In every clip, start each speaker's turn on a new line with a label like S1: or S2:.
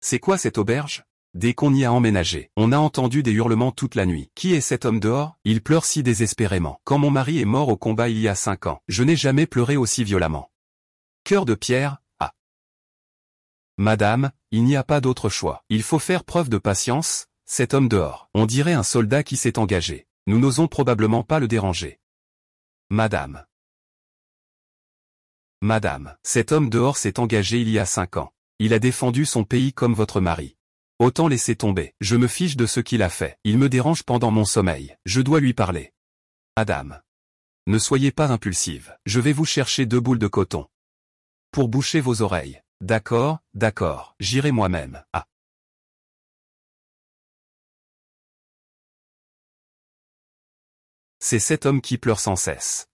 S1: C'est quoi cette auberge? Dès qu'on y a emménagé, on a entendu des hurlements toute la nuit. Qui est cet homme dehors? Il pleure si désespérément. Quand mon mari est mort au combat il y a 5 ans, je n'ai jamais pleuré aussi violemment. Cœur de pierre, ah. Madame, il n'y a pas d'autre choix. Il faut faire preuve de patience, cet homme dehors. On dirait un soldat qui s'est engagé. Nous n'osons probablement pas le déranger. Madame. Madame, cet homme dehors s'est engagé il y a 5 ans. Il a défendu son pays comme votre mari. Autant laisser tomber. Je me fiche de ce qu'il a fait. Il me dérange pendant mon sommeil. Je dois lui parler. Madame. Ne soyez pas impulsive. Je vais vous chercher 2 boules de coton. Pour boucher vos oreilles. D'accord, d'accord. J'irai moi-même. Ah. C'est cet homme qui pleure sans cesse.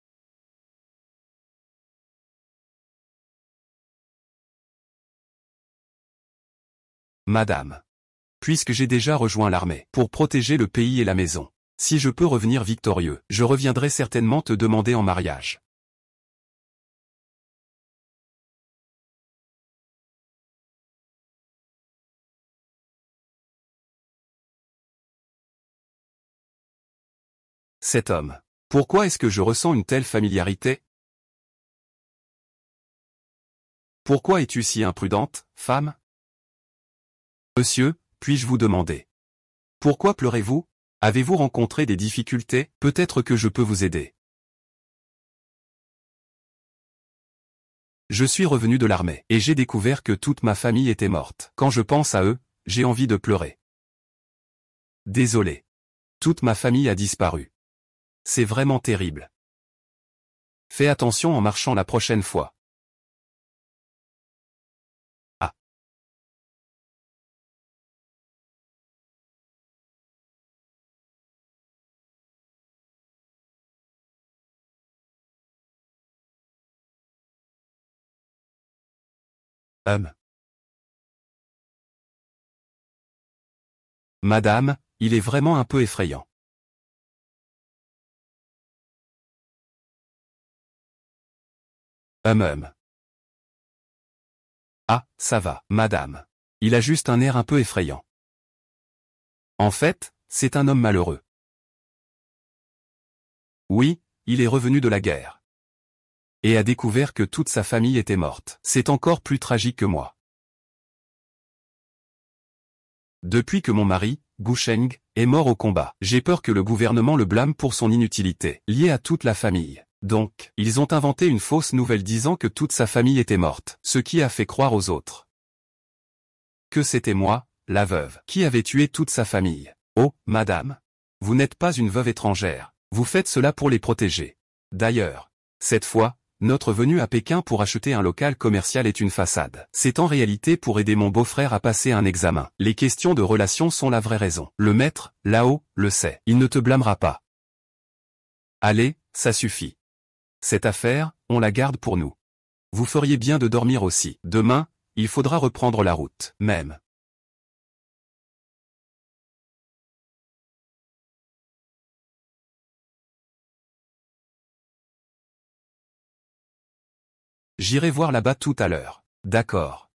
S1: Madame. Puisque j'ai déjà rejoint l'armée pour protéger le pays et la maison, si je peux revenir victorieux, je reviendrai certainement te demander en mariage. Cet homme. Pourquoi est-ce que je ressens une telle familiarité? Pourquoi es-tu si imprudente, femme? Monsieur, puis-je vous demander? Pourquoi pleurez-vous? Avez-vous rencontré des difficultés? Peut-être que je peux vous aider. Je suis revenu de l'armée, et j'ai découvert que toute ma famille était morte. Quand je pense à eux, j'ai envie de pleurer. Désolé. Toute ma famille a disparu. C'est vraiment terrible. Fais attention en marchant la prochaine fois. Ah. Madame, il est vraiment un peu effrayant. Ah, ça va, madame. Il a juste un air un peu effrayant. En fait, c'est un homme malheureux. Oui, il est revenu de la guerre. Et a découvert que toute sa famille était morte. C'est encore plus tragique que moi. Depuis que mon mari, Gusheng, est mort au combat, j'ai peur que le gouvernement le blâme pour son inutilité, liée à toute la famille. Donc, ils ont inventé une fausse nouvelle disant que toute sa famille était morte, ce qui a fait croire aux autres que c'était moi, la veuve, qui avait tué toute sa famille. Oh, madame, vous n'êtes pas une veuve étrangère, vous faites cela pour les protéger. D'ailleurs, cette fois, notre venue à Pékin pour acheter un local commercial est une façade. C'est en réalité pour aider mon beau-frère à passer un examen. Les questions de relations sont la vraie raison. Le maître, là-haut, le sait. Il ne te blâmera pas. Allez, ça suffit. Cette affaire, on la garde pour nous. Vous feriez bien de dormir aussi. Demain, il faudra reprendre la route. Même. J'irai voir là-bas tout à l'heure. D'accord.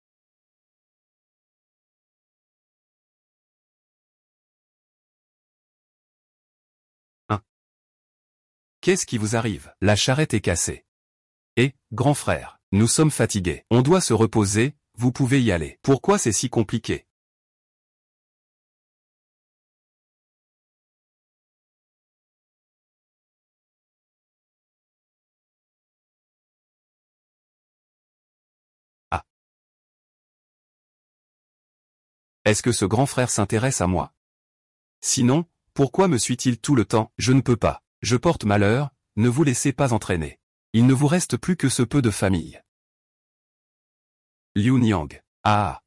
S1: Hein? Qu'est-ce qui vous arrive? La charrette est cassée. Eh, grand frère, nous sommes fatigués. On doit se reposer, vous pouvez y aller. Pourquoi c'est si compliqué? Ah. Est-ce que ce grand frère s'intéresse à moi? Sinon, pourquoi me suit-il tout le temps? Je ne peux pas. Je porte malheur, ne vous laissez pas entraîner. Il ne vous reste plus que ce peu de famille. Liu Niang. Ah.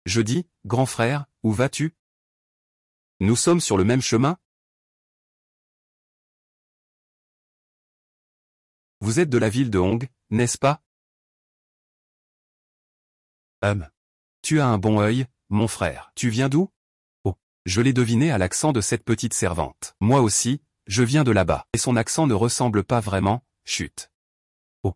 S1: Je dis, grand frère, où vas-tu? Nous sommes sur le même chemin? Vous êtes de la ville de Hong, n'est-ce pas? Tu as un bon œil, mon frère. Tu viens d'où? Oh, je l'ai deviné à l'accent de cette petite servante. Moi aussi, je viens de là-bas. Et son accent ne ressemble pas vraiment, chut. Oh.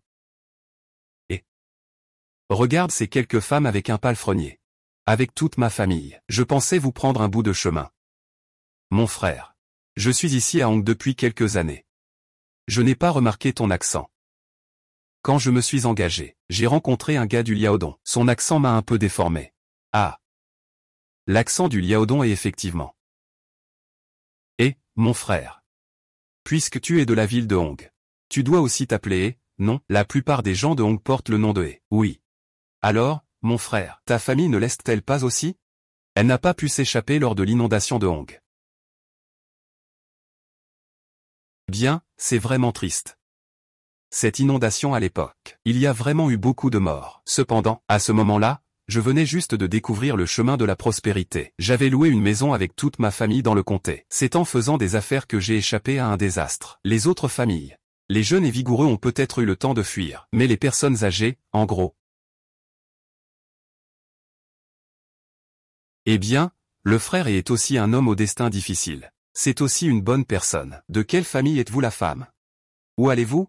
S1: Regarde ces quelques femmes avec un palefrenier. Avec toute ma famille. Je pensais vous prendre un bout de chemin. Mon frère. Je suis ici à Hong depuis quelques années. Je n'ai pas remarqué ton accent. Quand je me suis engagé, j'ai rencontré un gars du Liaodong. Son accent m'a un peu déformé. Ah. L'accent du Liaodong est effectivement. Et, mon frère. Puisque tu es de la ville de Hong. Tu dois aussi t'appeler, non, la plupart des gens de Hong portent le nom de He. Oui. Alors, mon frère, ta famille ne l'est-elle pas aussi? Elle n'a pas pu s'échapper lors de l'inondation de Hong. Bien, c'est vraiment triste. Cette inondation à l'époque, il y a vraiment eu beaucoup de morts. Cependant, à ce moment-là, je venais juste de découvrir le chemin de la prospérité. J'avais loué une maison avec toute ma famille dans le comté. C'est en faisant des affaires que j'ai échappé à un désastre. Les autres familles, les jeunes et vigoureux ont peut-être eu le temps de fuir, mais les personnes âgées, en gros. Eh bien, le frère est aussi un homme au destin difficile. C'est aussi une bonne personne. De quelle famille êtes-vous la femme? Où allez-vous?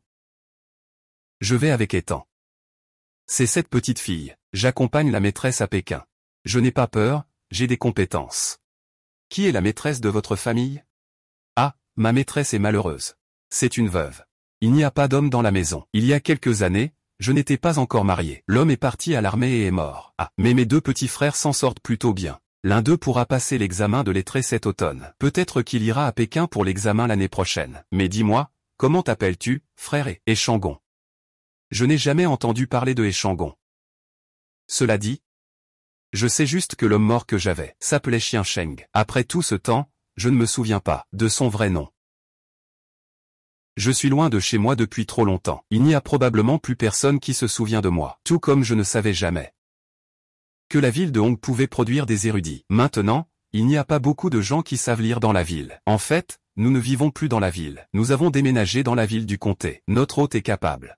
S1: Je vais avec Ethan. C'est cette petite fille. J'accompagne la maîtresse à Pékin. Je n'ai pas peur, j'ai des compétences. Qui est la maîtresse de votre famille? Ah, ma maîtresse est malheureuse. C'est une veuve. Il n'y a pas d'homme dans la maison. Il y a quelques années, je n'étais pas encore marié. L'homme est parti à l'armée et est mort. Ah, mais mes deux petits frères s'en sortent plutôt bien. L'un d'eux pourra passer l'examen de lettré cet automne. Peut-être qu'il ira à Pékin pour l'examen l'année prochaine. Mais dis-moi, comment t'appelles-tu, frère et Shangon? Je n'ai jamais entendu parler de Shangon. Cela dit, je sais juste que l'homme mort que j'avais s'appelait Chien Sheng. Après tout ce temps, je ne me souviens pas de son vrai nom. Je suis loin de chez moi depuis trop longtemps. Il n'y a probablement plus personne qui se souvient de moi. Tout comme je ne savais jamais que la ville de Hong pouvait produire des érudits. Maintenant, il n'y a pas beaucoup de gens qui savent lire dans la ville. En fait, nous ne vivons plus dans la ville. Nous avons déménagé dans la ville du comté. Notre hôte est capable.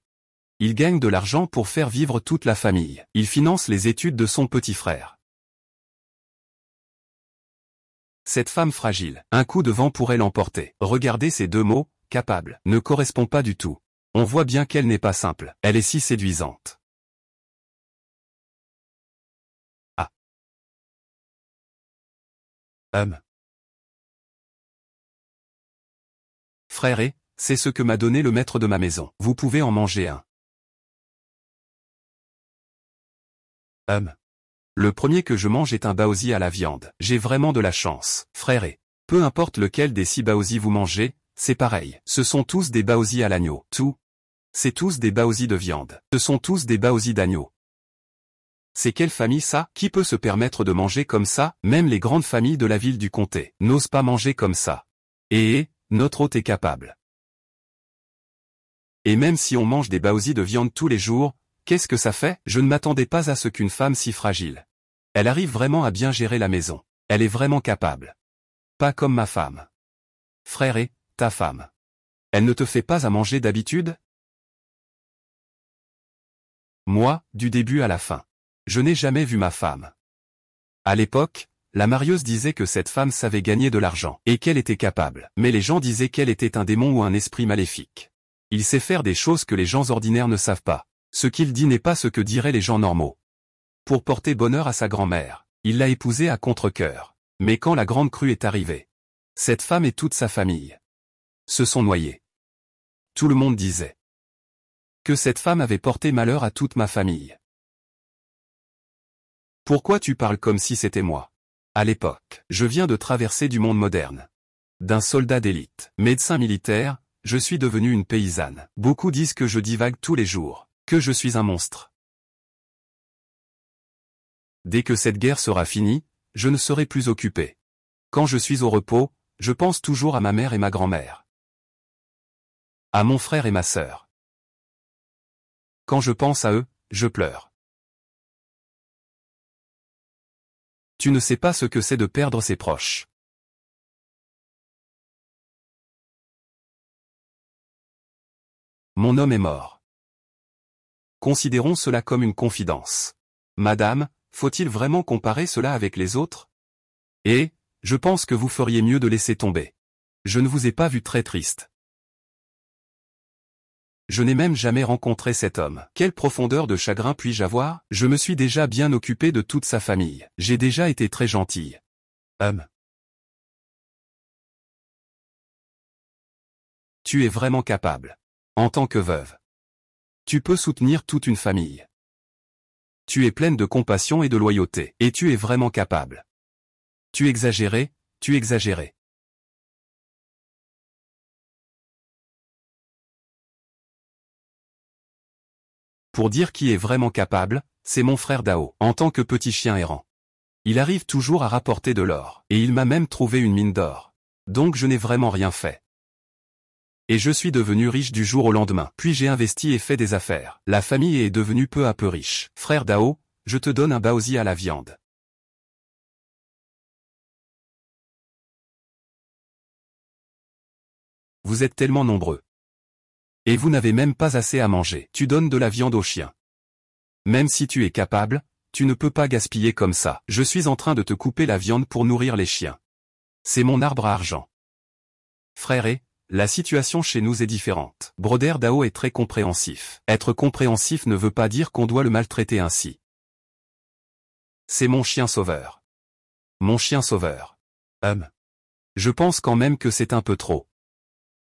S1: Il gagne de l'argent pour faire vivre toute la famille. Il finance les études de son petit frère. Cette femme fragile, un coup de vent pourrait l'emporter. Regardez ces deux mots, capable, ne correspond pas du tout. On voit bien qu'elle n'est pas simple. Elle est si séduisante. Ah. Frère c'est ce que m'a donné le maître de ma maison. Vous pouvez en manger un. Le premier que je mange est un baozi à la viande. J'ai vraiment de la chance, frère peu importe lequel des 6 baozi vous mangez, c'est pareil. Ce sont tous des baozi à l'agneau. C'est tous des baozi de viande. Ce sont tous des baozi d'agneau. C'est quelle famille ça? Qui peut se permettre de manger comme ça? Même les grandes familles de la ville du comté n'osent pas manger comme ça. Et notre hôte est capable. Et même si on mange des baozi de viande tous les jours, qu'est-ce que ça fait? Je ne m'attendais pas à ce qu'une femme si fragile. Elle arrive vraiment à bien gérer la maison. Elle est vraiment capable. Pas comme ma femme. Frère ta femme. Elle ne te fait pas à manger d'habitude? Moi, du début à la fin. Je n'ai jamais vu ma femme. À l'époque, la marieuse disait que cette femme savait gagner de l'argent et qu'elle était capable. Mais les gens disaient qu'elle était un démon ou un esprit maléfique. Il sait faire des choses que les gens ordinaires ne savent pas. Ce qu'il dit n'est pas ce que diraient les gens normaux. Pour porter bonheur à sa grand-mère, il l'a épousée à contre-cœur. Mais quand la grande crue est arrivée, cette femme et toute sa famille se sont noyés. Tout le monde disait que cette femme avait porté malheur à toute ma famille. Pourquoi tu parles comme si c'était moi? À l'époque, je viens de traverser du monde moderne. D'un soldat d'élite, médecin militaire, je suis devenu une paysanne. Beaucoup disent que je divague tous les jours, que je suis un monstre. Dès que cette guerre sera finie, je ne serai plus occupé. Quand je suis au repos, je pense toujours à ma mère et ma grand-mère. À mon frère et ma sœur. Quand je pense à eux, je pleure. Tu ne sais pas ce que c'est de perdre ses proches. Mon homme est mort. Considérons cela comme une confidence. Madame, faut-il vraiment comparer cela avec les autres? Et, je pense que vous feriez mieux de laisser tomber. Je ne vous ai pas vu très triste. je n'ai même jamais rencontré cet homme. Quelle profondeur de chagrin puis-je avoir? Je me suis déjà bien occupé de toute sa famille. J'ai déjà été très gentille. Tu es vraiment capable. En tant que veuve, tu peux soutenir toute une famille. Tu es pleine de compassion et de loyauté. Et tu es vraiment capable. Tu exagérais, tu exagérais. Pour dire qui est vraiment capable, c'est mon frère Dao, en tant que petit chien errant. Il arrive toujours à rapporter de l'or, et il m'a même trouvé une mine d'or. Donc je n'ai vraiment rien fait. Et je suis devenu riche du jour au lendemain. Puis j'ai investi et fait des affaires. La famille est devenue peu à peu riche. Frère Dao, je te donne un baozi à la viande. Vous êtes tellement nombreux. Et vous n'avez même pas assez à manger. Tu donnes de la viande aux chiens. Même si tu es capable, tu ne peux pas gaspiller comme ça. Je suis en train de te couper la viande pour nourrir les chiens. C'est mon arbre à argent. Frère et, la situation chez nous est différente. Brother Dao est très compréhensif. Être compréhensif ne veut pas dire qu'on doit le maltraiter ainsi. C'est mon chien sauveur. Mon chien sauveur. Je pense quand même que c'est un peu trop.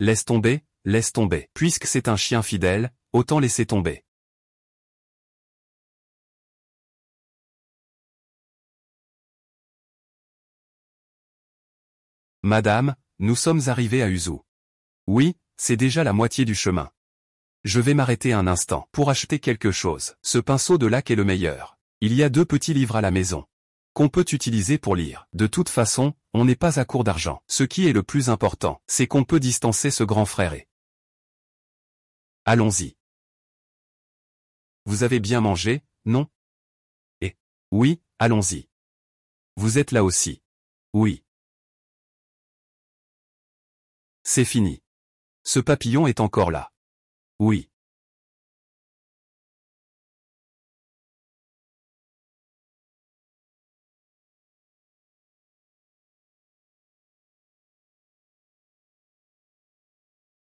S1: Laisse tomber, laisse tomber. Puisque c'est un chien fidèle, autant laisser tomber. Madame, nous sommes arrivés à Uzu. Oui, c'est déjà la moitié du chemin. Je vais m'arrêter un instant pour acheter quelque chose. Ce pinceau de lac est le meilleur. Il y a 2 petits livres à la maison qu'on peut utiliser pour lire. De toute façon, on n'est pas à court d'argent. Ce qui est le plus important, c'est qu'on peut distancer ce grand frère et... Allons-y. Vous avez bien mangé, non? Et... Oui, allons-y. Vous êtes là aussi. Oui. C'est fini. Ce papillon est encore là. Oui.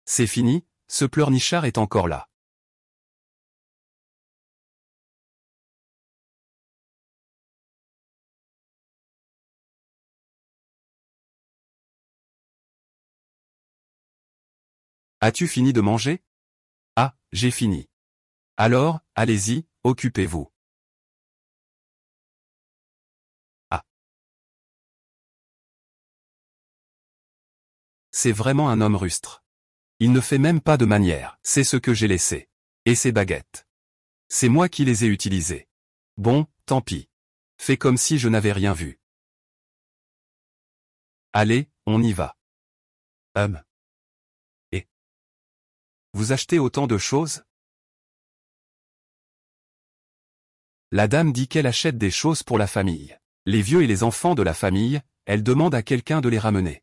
S1: C'est fini, ce pleurnichard est encore là. As-tu fini de manger? Ah, j'ai fini. Alors, allez-y, occupez-vous. Ah. C'est vraiment un homme rustre. Il ne fait même pas de manière. C'est ce que j'ai laissé. Et ces baguettes. C'est moi qui les ai utilisées. Bon, tant pis. Fais comme si je n'avais rien vu. Allez, on y va. Et vous achetez autant de choses? La dame dit qu'elle achète des choses pour la famille. Les vieux et les enfants de la famille, elle demande à quelqu'un de les ramener.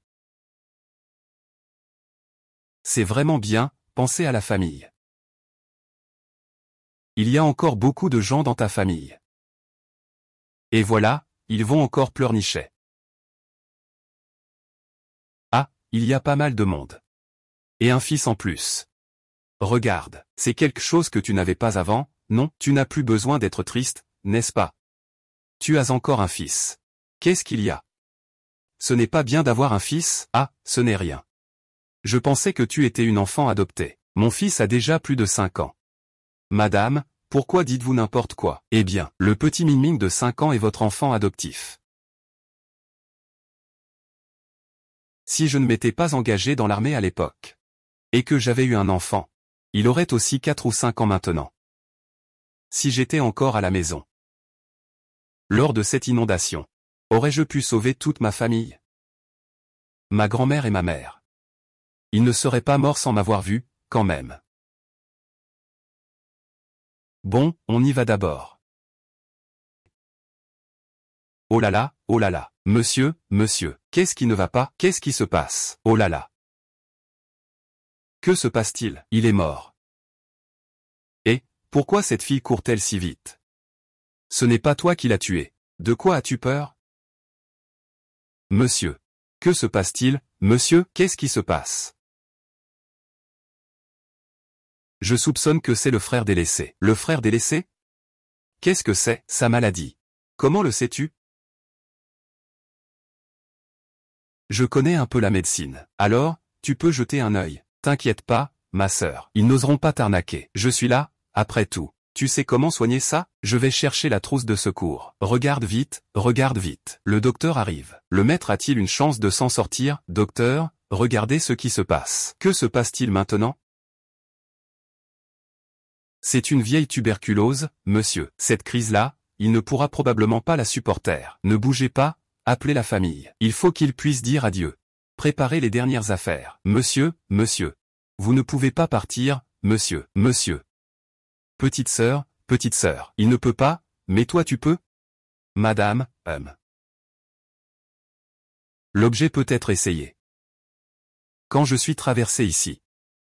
S1: C'est vraiment bien, pensez à la famille. Il y a encore beaucoup de gens dans ta famille. Et voilà, ils vont encore pleurnicher. Ah, il y a pas mal de monde. Et un fils en plus. Regarde, c'est quelque chose que tu n'avais pas avant, non, tu n'as plus besoin d'être triste, n'est-ce pas? Tu as encore un fils. Qu'est-ce qu'il y a? Ce n'est pas bien d'avoir un fils? Ah, ce n'est rien. Je pensais que tu étais une enfant adoptée. Mon fils a déjà plus de 5 ans. Madame, pourquoi dites-vous n'importe quoi? Eh bien, le petit Ming de 5 ans est votre enfant adoptif. Si je ne m'étais pas engagé dans l'armée à l'époque, et que j'avais eu un enfant, il aurait aussi 4 ou 5 ans maintenant. Si j'étais encore à la maison. Lors de cette inondation, aurais-je pu sauver toute ma famille? Ma grand-mère et ma mère. Ils ne seraient pas morts sans m'avoir vu, quand même. Bon, on y va d'abord. Oh là là, monsieur, monsieur, qu'est-ce qui ne va pas? Qu'est-ce qui se passe? Oh là là. Que se passe-t-il? Il est mort. Et, pourquoi cette fille court-elle si vite? Ce n'est pas toi qui l'as tuée. De quoi as-tu peur? Monsieur. Que se passe-t-il? Monsieur, qu'est-ce qui se passe? Je soupçonne que c'est le frère délaissé. Le frère délaissé? Qu'est-ce que c'est, sa maladie? Comment le sais-tu? Je connais un peu la médecine. Alors, tu peux jeter un œil. T'inquiète pas, ma sœur. Ils n'oseront pas t'arnaquer. Je suis là, après tout. Tu sais comment soigner ça? Je vais chercher la trousse de secours. Regarde vite, regarde vite. Le docteur arrive. Le maître a-t-il une chance de s'en sortir? Docteur, regardez ce qui se passe. Que se passe-t-il maintenant? C'est une vieille tuberculose, monsieur. Cette crise-là, il ne pourra probablement pas la supporter. Ne bougez pas, appelez la famille. Il faut qu'il puisse dire adieu. Préparez les dernières affaires. Monsieur, monsieur. Vous ne pouvez pas partir, monsieur, monsieur. Petite sœur, il ne peut pas, mais toi tu peux? Madame, L'objet peut être essayé. Quand je suis traversé ici,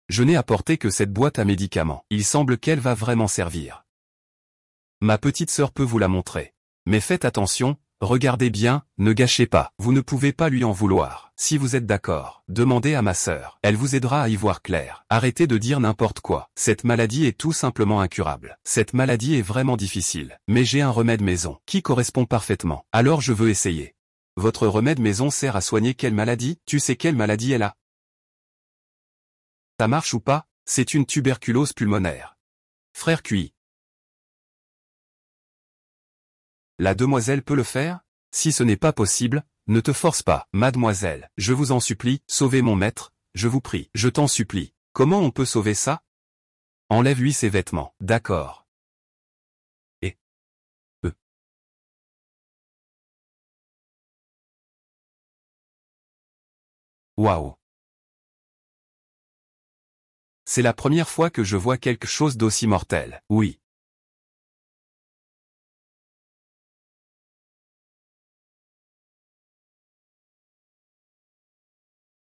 S1: je n'ai apporté que cette boîte à médicaments. Il semble qu'elle va vraiment servir. Ma petite sœur peut vous la montrer. Mais faites attention, regardez bien, ne gâchez pas. Vous ne pouvez pas lui en vouloir. Si vous êtes d'accord, demandez à ma sœur. Elle vous aidera à y voir clair. Arrêtez de dire n'importe quoi. Cette maladie est tout simplement incurable. Cette maladie est vraiment difficile. Mais j'ai un remède maison qui correspond parfaitement. Alors je veux essayer. Votre remède maison sert à soigner quelle maladie? Tu sais quelle maladie elle a? Ça marche ou pas? C'est une tuberculose pulmonaire. Frère QI. La demoiselle peut le faire? Si ce n'est pas possible, ne te force pas, mademoiselle. Je vous en supplie, sauvez mon maître, je vous prie. Je t'en supplie. Comment on peut sauver ça? Enlève-lui ses vêtements. D'accord. Et Waouh. C'est la première fois que je vois quelque chose d'aussi mortel. Oui.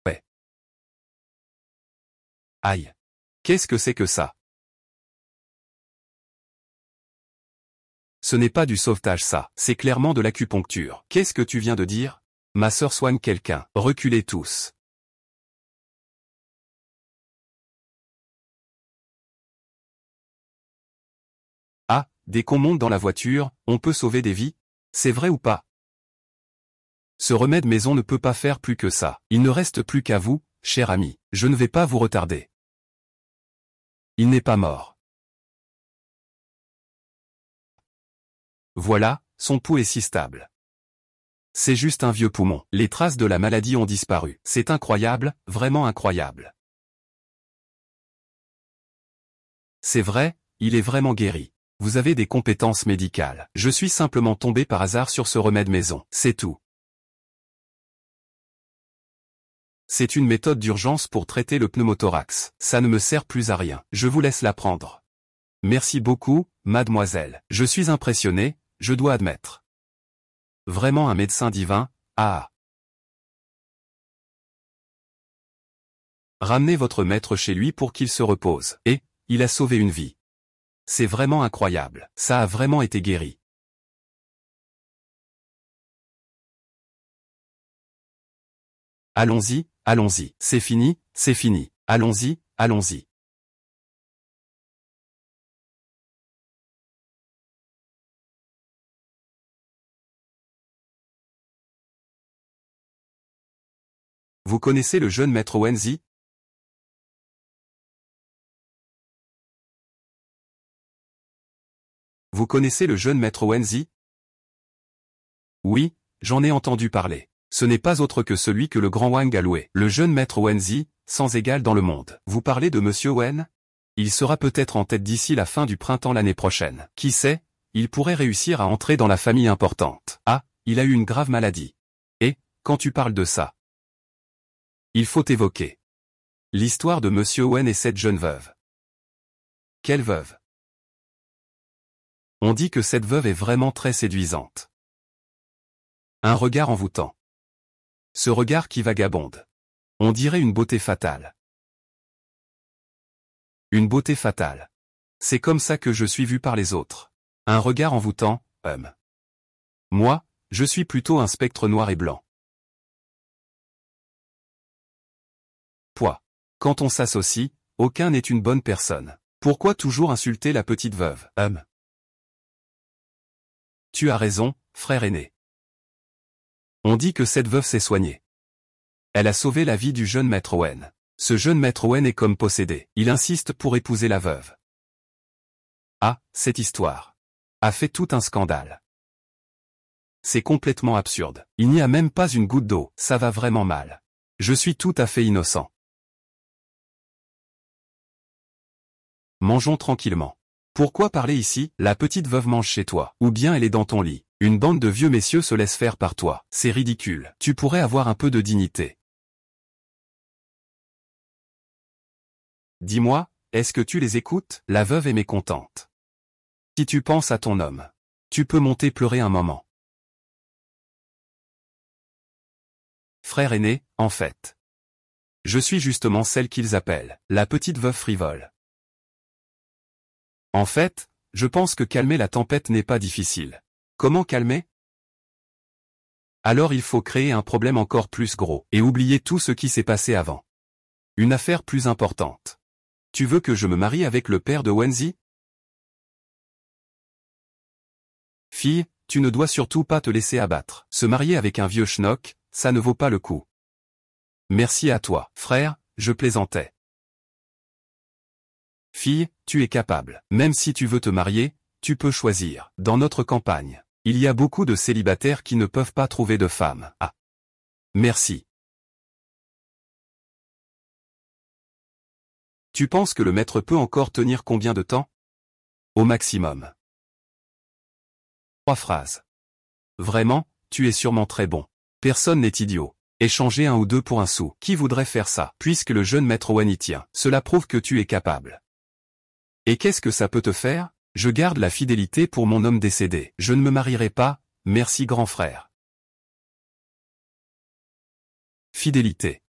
S1: Ouais. Aïe. Qu'est-ce que c'est que ça? Ce n'est pas du sauvetage ça, c'est clairement de l'acupuncture. Qu'est-ce que tu viens de dire? Ma sœur soigne quelqu'un. Reculez tous. Ah, dès qu'on monte dans la voiture, on peut sauver des vies? C'est vrai ou pas? Ce remède maison ne peut pas faire plus que ça. Il ne reste plus qu'à vous, cher ami. Je ne vais pas vous retarder. Il n'est pas mort. Voilà, son pouls est si stable. C'est juste un vieux poumon. Les traces de la maladie ont disparu. C'est incroyable, vraiment incroyable. C'est vrai, il est vraiment guéri. Vous avez des compétences médicales. Je suis simplement tombé par hasard sur ce remède maison. C'est tout. C'est une méthode d'urgence pour traiter le pneumothorax. Ça ne me sert plus à rien. Je vous laisse la prendre. Merci beaucoup, mademoiselle. Je suis impressionné, je dois admettre. Vraiment un médecin divin, ah. Ramenez votre maître chez lui pour qu'il se repose. Et, il a sauvé une vie. C'est vraiment incroyable. Ça a vraiment été guéri. Allons-y, allons-y. C'est fini, c'est fini. Allons-y, allons-y. Vous connaissez le jeune maître Wenzi? Vous connaissez le jeune maître Wenzi? Oui, j'en ai entendu parler. Ce n'est pas autre que celui que le grand Wang a loué. Le jeune maître Wenzi, sans égal dans le monde. Vous parlez de monsieur Wen? Il sera peut-être en tête d'ici la fin du printemps l'année prochaine. Qui sait, il pourrait réussir à entrer dans la famille importante. Ah, il a eu une grave maladie. Et, quand tu parles de ça, il faut évoquer l'histoire de monsieur Wen et cette jeune veuve. Quelle veuve? On dit que cette veuve est vraiment très séduisante. Un regard envoûtant. Ce regard qui vagabonde. On dirait une beauté fatale. Une beauté fatale. C'est comme ça que je suis vu par les autres. Un regard envoûtant, Moi, je suis plutôt un spectre noir et blanc. Quand on s'associe, aucun n'est une bonne personne. Pourquoi toujours insulter la petite veuve? Tu as raison, frère aîné. On dit que cette veuve s'est soignée. Elle a sauvé la vie du jeune maître Owen. Ce jeune maître Owen est comme possédé. Il insiste pour épouser la veuve. Ah, cette histoire a fait tout un scandale. C'est complètement absurde. Il n'y a même pas une goutte d'eau. Ça va vraiment mal. Je suis tout à fait innocent. Mangeons tranquillement. Pourquoi parler ici? La petite veuve mange chez toi. Ou bien elle est dans ton lit. Une bande de vieux messieurs se laisse faire par toi. C'est ridicule. Tu pourrais avoir un peu de dignité. Dis-moi, est-ce que tu les écoutes? La veuve est mécontente. Si tu penses à ton homme, tu peux monter pleurer un moment. Frère aîné, en fait. Je suis justement celle qu'ils appellent la petite veuve frivole. En fait, je pense que calmer la tempête n'est pas difficile. Comment calmer? Alors il faut créer un problème encore plus gros et oublier tout ce qui s'est passé avant. Une affaire plus importante. Tu veux que je me marie avec le père de Wenzi? Fille, tu ne dois surtout pas te laisser abattre. Se marier avec un vieux schnock, ça ne vaut pas le coup. Merci à toi, frère, je plaisantais. Fille, tu es capable. Même si tu veux te marier, tu peux choisir. Dans notre campagne, il y a beaucoup de célibataires qui ne peuvent pas trouver de femme. Ah. Merci. Tu penses que le maître peut encore tenir combien de temps? Au maximum. 3 phrases. Vraiment, tu es sûrement très bon. Personne n'est idiot. Échanger un ou deux pour un sou. Qui voudrait faire ça? Puisque le jeune maître Owen y tient. Cela prouve que tu es capable. Et qu'est-ce que ça peut te faire? Je garde la fidélité pour mon homme décédé. Je ne me marierai pas, merci grand frère. Fidélité.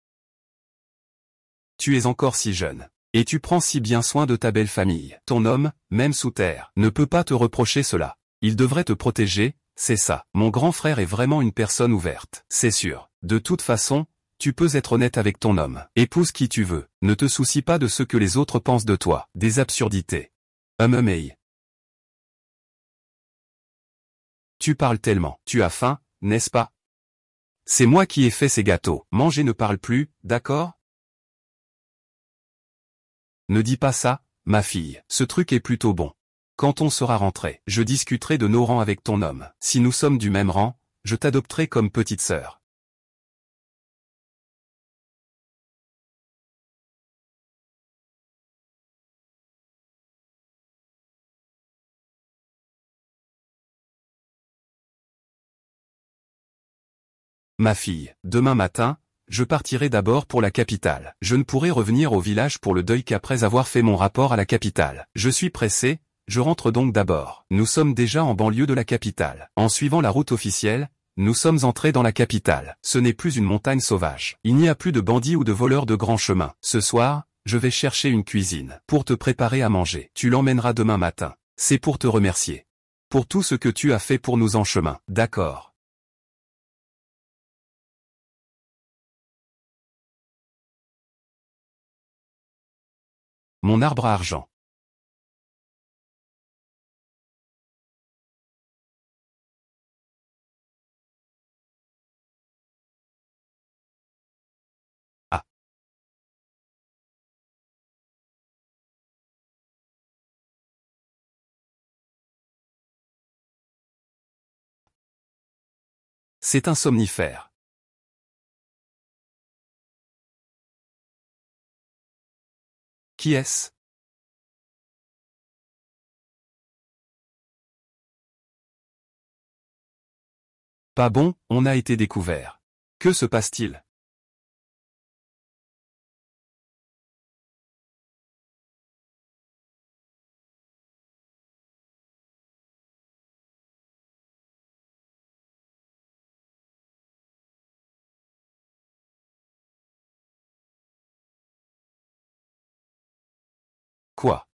S1: Tu es encore si jeune. Et tu prends si bien soin de ta belle famille. Ton homme, même sous terre, ne peut pas te reprocher cela. Il devrait te protéger, c'est ça. Mon grand frère est vraiment une personne ouverte, c'est sûr. De toute façon, tu peux être honnête avec ton homme. Épouse qui tu veux. Ne te soucie pas de ce que les autres pensent de toi. Des absurdités. Hey. Tu parles tellement. Tu as faim, n'est-ce pas? C'est moi qui ai fait ces gâteaux. Mange et ne parle plus, d'accord? Ne dis pas ça, ma fille. Ce truc est plutôt bon. Quand on sera rentré, je discuterai de nos rangs avec ton homme. Si nous sommes du même rang, je t'adopterai comme petite sœur. Ma fille, demain matin, je partirai d'abord pour la capitale. Je ne pourrai revenir au village pour le deuil qu'après avoir fait mon rapport à la capitale. Je suis pressé, je rentre donc d'abord. Nous sommes déjà en banlieue de la capitale. En suivant la route officielle, nous sommes entrés dans la capitale. Ce n'est plus une montagne sauvage. Il n'y a plus de bandits ou de voleurs de grands chemins. Ce soir, je vais chercher une cuisine pour te préparer à manger. Tu l'emmèneras demain matin. C'est pour te remercier. Pour tout ce que tu as fait pour nous en chemin. D'accord. Mon arbre à argent. Ah. C'est un somnifère. Qui est-ce? Pas bon, on a été découvert. Que se passe-t-il? Quoi?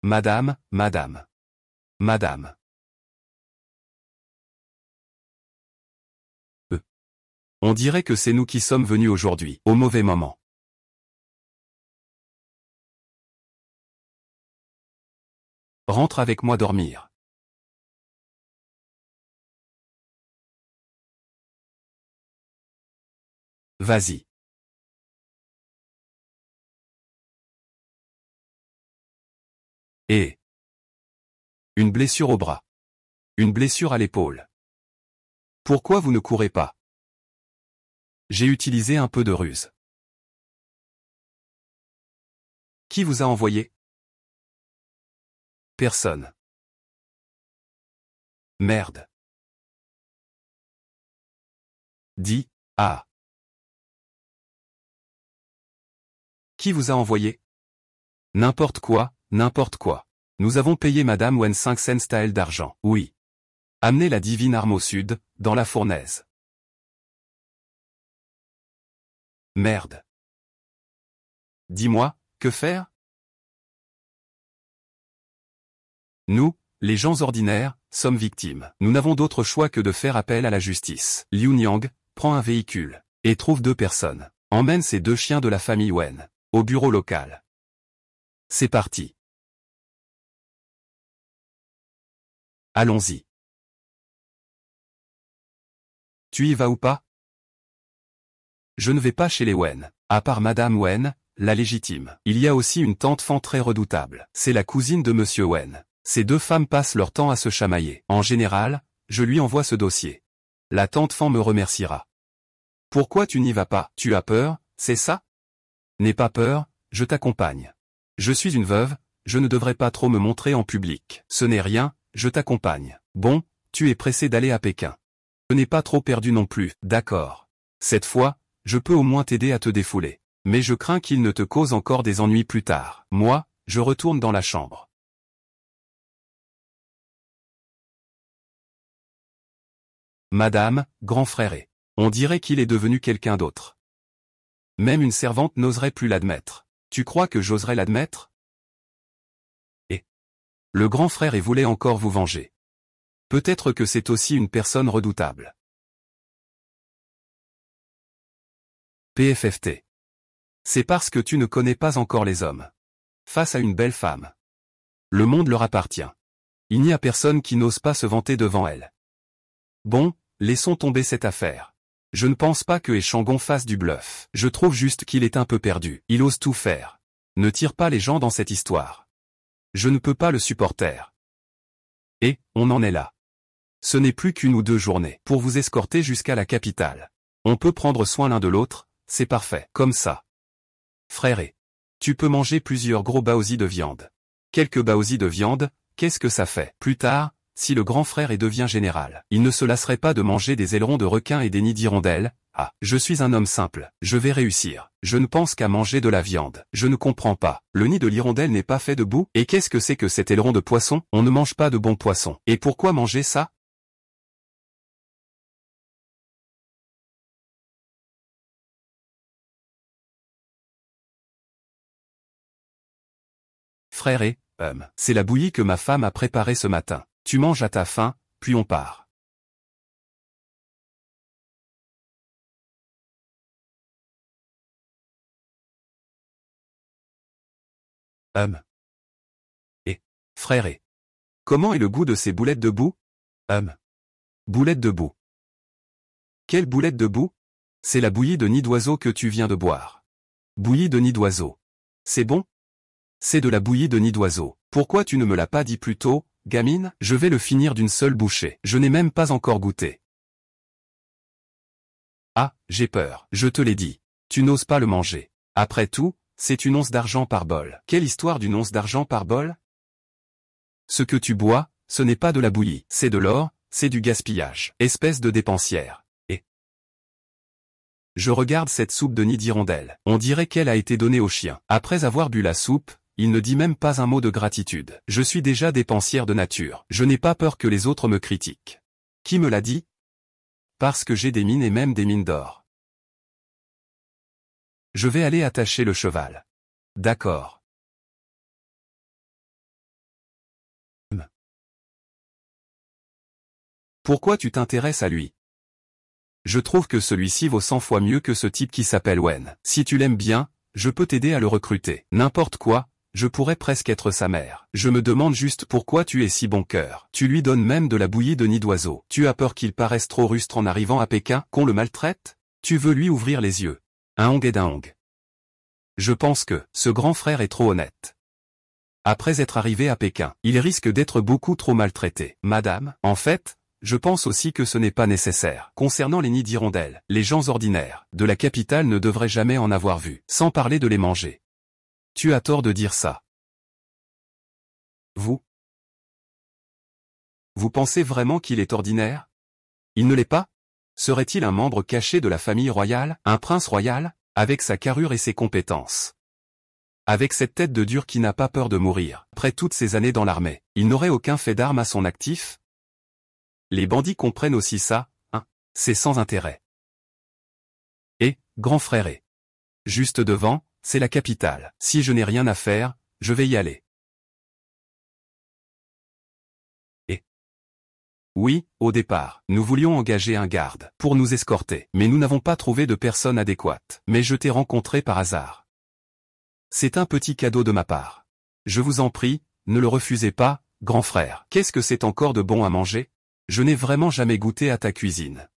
S1: Madame, madame. Madame. On dirait que c'est nous qui sommes venus aujourd'hui, au mauvais moment. Rentre avec moi dormir. Vas-y. Et une blessure au bras. Une blessure à l'épaule. Pourquoi vous ne courez pas? J'ai utilisé un peu de ruse. Qui vous a envoyé? Personne. Merde. Dis, ah. Qui vous a envoyé? N'importe quoi, n'importe quoi. Nous avons payé Madame Wen 5 cents taels d'argent. Oui. Amenez la divine arme au sud, dans la fournaise. Merde. Dis-moi, que faire? Nous, les gens ordinaires, sommes victimes. Nous n'avons d'autre choix que de faire appel à la justice. Liu Niang, prend un véhicule, et trouve 2 personnes. Emmène ces 2 chiens de la famille Wen, au bureau local. C'est parti. Allons-y. Tu y vas ou pas? Je ne vais pas chez les Wen. À part Madame Wen, la légitime. Il y a aussi une tante Fan très redoutable. C'est la cousine de Monsieur Wen. Ces 2 femmes passent leur temps à se chamailler. En général, je lui envoie ce dossier. La tante Fan me remerciera. Pourquoi tu n'y vas pas? Tu as peur, c'est ça? N'aie pas peur, je t'accompagne. Je suis une veuve, je ne devrais pas trop me montrer en public. Ce n'est rien, je t'accompagne. Bon, tu es pressé d'aller à Pékin. Je n'ai pas trop perdu non plus, d'accord. Cette fois, je peux au moins t'aider à te défouler. Mais je crains qu'il ne te cause encore des ennuis plus tard. Moi, je retourne dans la chambre. Madame, grand frère est. On dirait qu'il est devenu quelqu'un d'autre. Même une servante n'oserait plus l'admettre. Tu crois que j'oserais l'admettre? Et le grand frère et voulait encore vous venger. Peut-être que c'est aussi une personne redoutable. PFFT. C'est parce que tu ne connais pas encore les hommes. Face à une belle femme. Le monde leur appartient. Il n'y a personne qui n'ose pas se vanter devant elle. Bon, laissons tomber cette affaire. Je ne pense pas que Eshangon fasse du bluff. Je trouve juste qu'il est un peu perdu. Il ose tout faire. Ne tire pas les gens dans cette histoire. Je ne peux pas le supporter. Et, on en est là. Ce n'est plus qu'1 ou 2 journées pour vous escorter jusqu'à la capitale. On peut prendre soin l'un de l'autre, c'est parfait. Comme ça. Frère, tu peux manger plusieurs gros baozi de viande. Quelques baozi de viande, qu'est-ce que ça fait? Plus tard, si le grand frère devient général, il ne se lasserait pas de manger des ailerons de requin et des nids d'hirondelles. Ah, je suis un homme simple, je vais réussir. Je ne pense qu'à manger de la viande. Je ne comprends pas. Le nid de l'hirondelle n'est pas fait de boue? Et qu'est-ce que c'est que cet aileron de poisson? On ne mange pas de bons poissons. Et pourquoi manger ça? Frère c'est la bouillie que ma femme a préparée ce matin. Tu manges à ta faim, puis on part. Et, frère comment est le goût de ces boulettes de boue? Boulettes de boue. Quelle boulette de boue? C'est la bouillie de nid d'oiseau que tu viens de boire. Bouillie de nid d'oiseau. C'est bon? C'est de la bouillie de nid d'oiseau. Pourquoi tu ne me l'as pas dit plus tôt, gamine? Je vais le finir d'une seule bouchée. Je n'ai même pas encore goûté. Ah, j'ai peur. Je te l'ai dit. Tu n'oses pas le manger. Après tout, c'est 1 once d'argent par bol. Quelle histoire d'1 once d'argent par bol? Ce que tu bois, ce n'est pas de la bouillie. C'est de l'or, c'est du gaspillage. Espèce de dépensière. Et je regarde cette soupe de nid d'hirondelle. On dirait qu'elle a été donnée au chien. Après avoir bu la soupe, il ne dit même pas un mot de gratitude. Je suis déjà dépensière de nature. Je n'ai pas peur que les autres me critiquent. Qui me l'a dit? Parce que j'ai des mines et même des mines d'or. Je vais aller attacher le cheval. D'accord. Pourquoi tu t'intéresses à lui? Je trouve que celui-ci vaut 100 fois mieux que ce type qui s'appelle Wen. Si tu l'aimes bien, je peux t'aider à le recruter. N'importe quoi, je pourrais presque être sa mère. Je me demande juste pourquoi tu es si bon cœur. Tu lui donnes même de la bouillie de nid d'oiseau. Tu as peur qu'il paraisse trop rustre en arrivant à Pékin, qu'on le maltraite? Tu veux lui ouvrir les yeux. Un Hong est d'un Hong. Je pense que ce grand frère est trop honnête. Après être arrivé à Pékin, il risque d'être beaucoup trop maltraité. Madame, en fait, je pense aussi que ce n'est pas nécessaire. Concernant les nids d'hirondelles, les gens ordinaires de la capitale ne devraient jamais en avoir vu, sans parler de les manger. Tu as tort de dire ça. Vous pensez vraiment qu'il est ordinaire? Il ne l'est pas? Serait-il un membre caché de la famille royale, un prince royal, avec sa carrure et ses compétences? Avec cette tête de dur qui n'a pas peur de mourir, après toutes ces années dans l'armée, il n'aurait aucun fait d'armes à son actif? Les bandits comprennent aussi ça, hein, c'est sans intérêt. Et, grand frère est juste devant, c'est la capitale. Si je n'ai rien à faire, je vais y aller. Et oui, au départ, nous voulions engager un garde pour nous escorter, mais nous n'avons pas trouvé de personne adéquate. Mais je t'ai rencontré par hasard. C'est un petit cadeau de ma part. Je vous en prie, ne le refusez pas, grand frère. Qu'est-ce que c'est encore de bon à manger? Je n'ai vraiment jamais goûté à ta cuisine.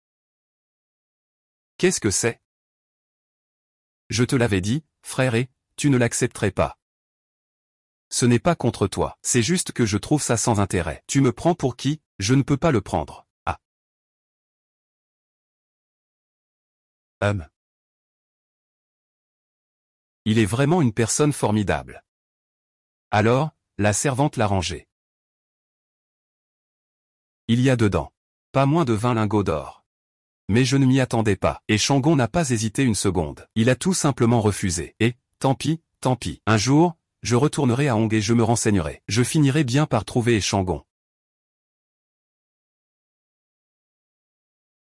S1: Qu'est-ce que c'est? Je te l'avais dit, frère, et tu ne l'accepterais pas. Ce n'est pas contre toi, c'est juste que je trouve ça sans intérêt. Tu me prends pour qui? Je ne peux pas le prendre. Ah. Il est vraiment une personne formidable. Alors, la servante l'a rangé. Il y a dedans pas moins de 20 lingots d'or. Mais je ne m'y attendais pas, et Shangon n'a pas hésité une seconde. Il a tout simplement refusé. Et, tant pis, tant pis. Un jour, je retournerai à Hong et je me renseignerai. Je finirai bien par trouver Shangon.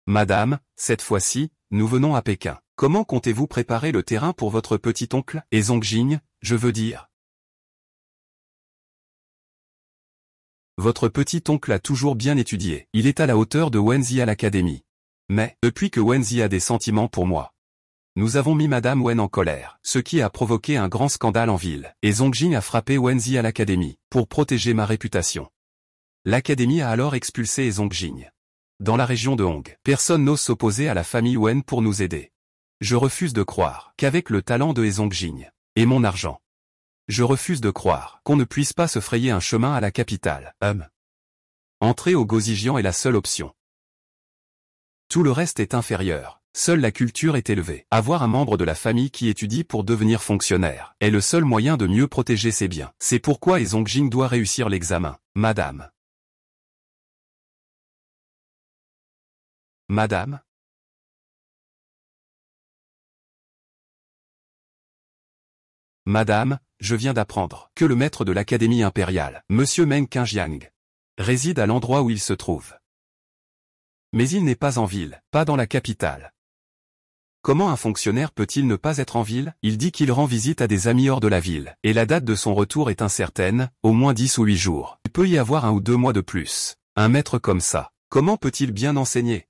S1: Madame, cette fois-ci, nous venons à Pékin. Comment comptez-vous préparer le terrain pour votre petit-oncle, et Zongjing, je veux dire? Votre petit-oncle a toujours bien étudié. Il est à la hauteur de Wenzi à l'académie. Mais, depuis que Wenzi a des sentiments pour moi, nous avons mis Madame Wen en colère, ce qui a provoqué un grand scandale en ville. Et Zongjing a frappé Wenzi à l'académie, pour protéger ma réputation. L'académie a alors expulsé Zongjing. Dans la région de Hong, personne n'ose s'opposer à la famille Wen pour nous aider. Je refuse de croire qu'avec le talent de Zongjing et mon argent, je refuse de croire qu'on ne puisse pas se frayer un chemin à la capitale. Entrer au Gozijian est la seule option. Tout le reste est inférieur. Seule la culture est élevée. Avoir un membre de la famille qui étudie pour devenir fonctionnaire est le seul moyen de mieux protéger ses biens. C'est pourquoi Zongjing doit réussir l'examen. Madame. Madame? Madame, je viens d'apprendre que le maître de l'Académie impériale, Monsieur Meng Qingjiang, réside à l'endroit où il se trouve. Mais il n'est pas en ville, pas dans la capitale. Comment un fonctionnaire peut-il ne pas être en ville? Il dit qu'il rend visite à des amis hors de la ville, et la date de son retour est incertaine, au moins 10 ou 8 jours. Il peut y avoir 1 ou 2 mois de plus. Un maître comme ça, comment peut-il bien enseigner?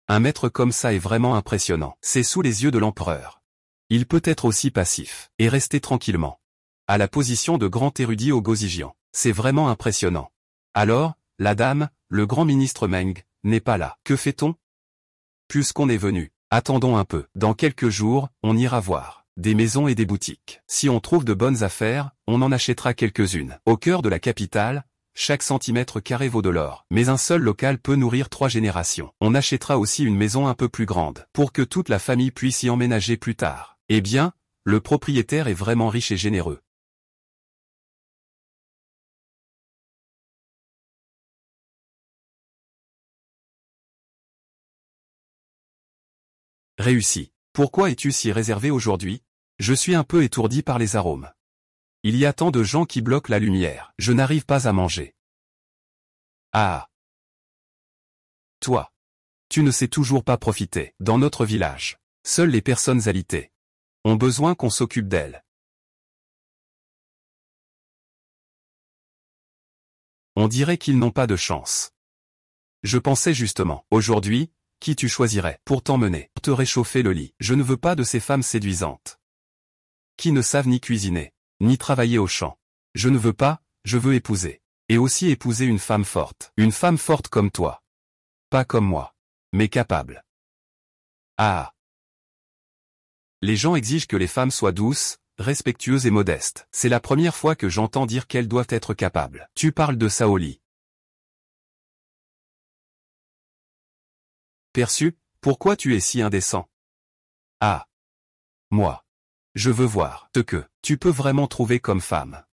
S1: Un maître comme ça est vraiment impressionnant. C'est sous les yeux de l'empereur. Il peut être aussi passif, et rester tranquillement. À la position de grand érudit au Gozijian. C'est vraiment impressionnant. Alors, la dame, le grand ministre Meng, n'est pas là. Que fait-on? Puisqu'on est venu, attendons un peu. Dans quelques jours, on ira voir des maisons et des boutiques. Si on trouve de bonnes affaires, on en achètera quelques-unes. Au cœur de la capitale, chaque centimètre carré vaut de l'or. Mais un seul local peut nourrir 3 générations. On achètera aussi une maison un peu plus grande, pour que toute la famille puisse y emménager plus tard. Eh bien, le propriétaire est vraiment riche et généreux. Réussi. Pourquoi es-tu si réservé aujourd'hui? Je suis un peu étourdi par les arômes. Il y a tant de gens qui bloquent la lumière. Je n'arrive pas à manger. Ah. Toi. Tu ne sais toujours pas profiter. Dans notre village, seules les personnes alitées ont besoin qu'on s'occupe d'elles. On dirait qu'ils n'ont pas de chance. Je pensais justement, aujourd'hui, qui tu choisirais pour t'emmener, pour te réchauffer le lit. Je ne veux pas de ces femmes séduisantes qui ne savent ni cuisiner, ni travailler au champ. Je ne veux pas, je veux épouser. Et aussi épouser une femme forte comme toi. Pas comme moi, mais capable. Ah. Les gens exigent que les femmes soient douces, respectueuses et modestes. C'est la première fois que j'entends dire qu'elles doivent être capables. Tu parles de ça au lit. Perçu, pourquoi tu es si indécent? Ah. Moi. Je veux voir ce que tu peux vraiment trouver comme femme.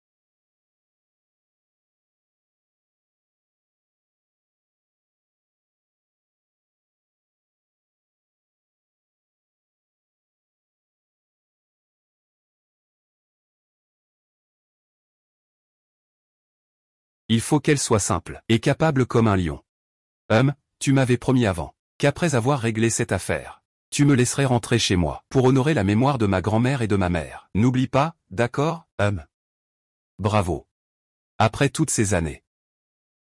S1: Il faut qu'elle soit simple et capable comme un lion. Tu m'avais promis avant qu'après avoir réglé cette affaire, tu me laisserais rentrer chez moi pour honorer la mémoire de ma grand-mère et de ma mère. N'oublie pas, d'accord, Bravo. Après toutes ces années.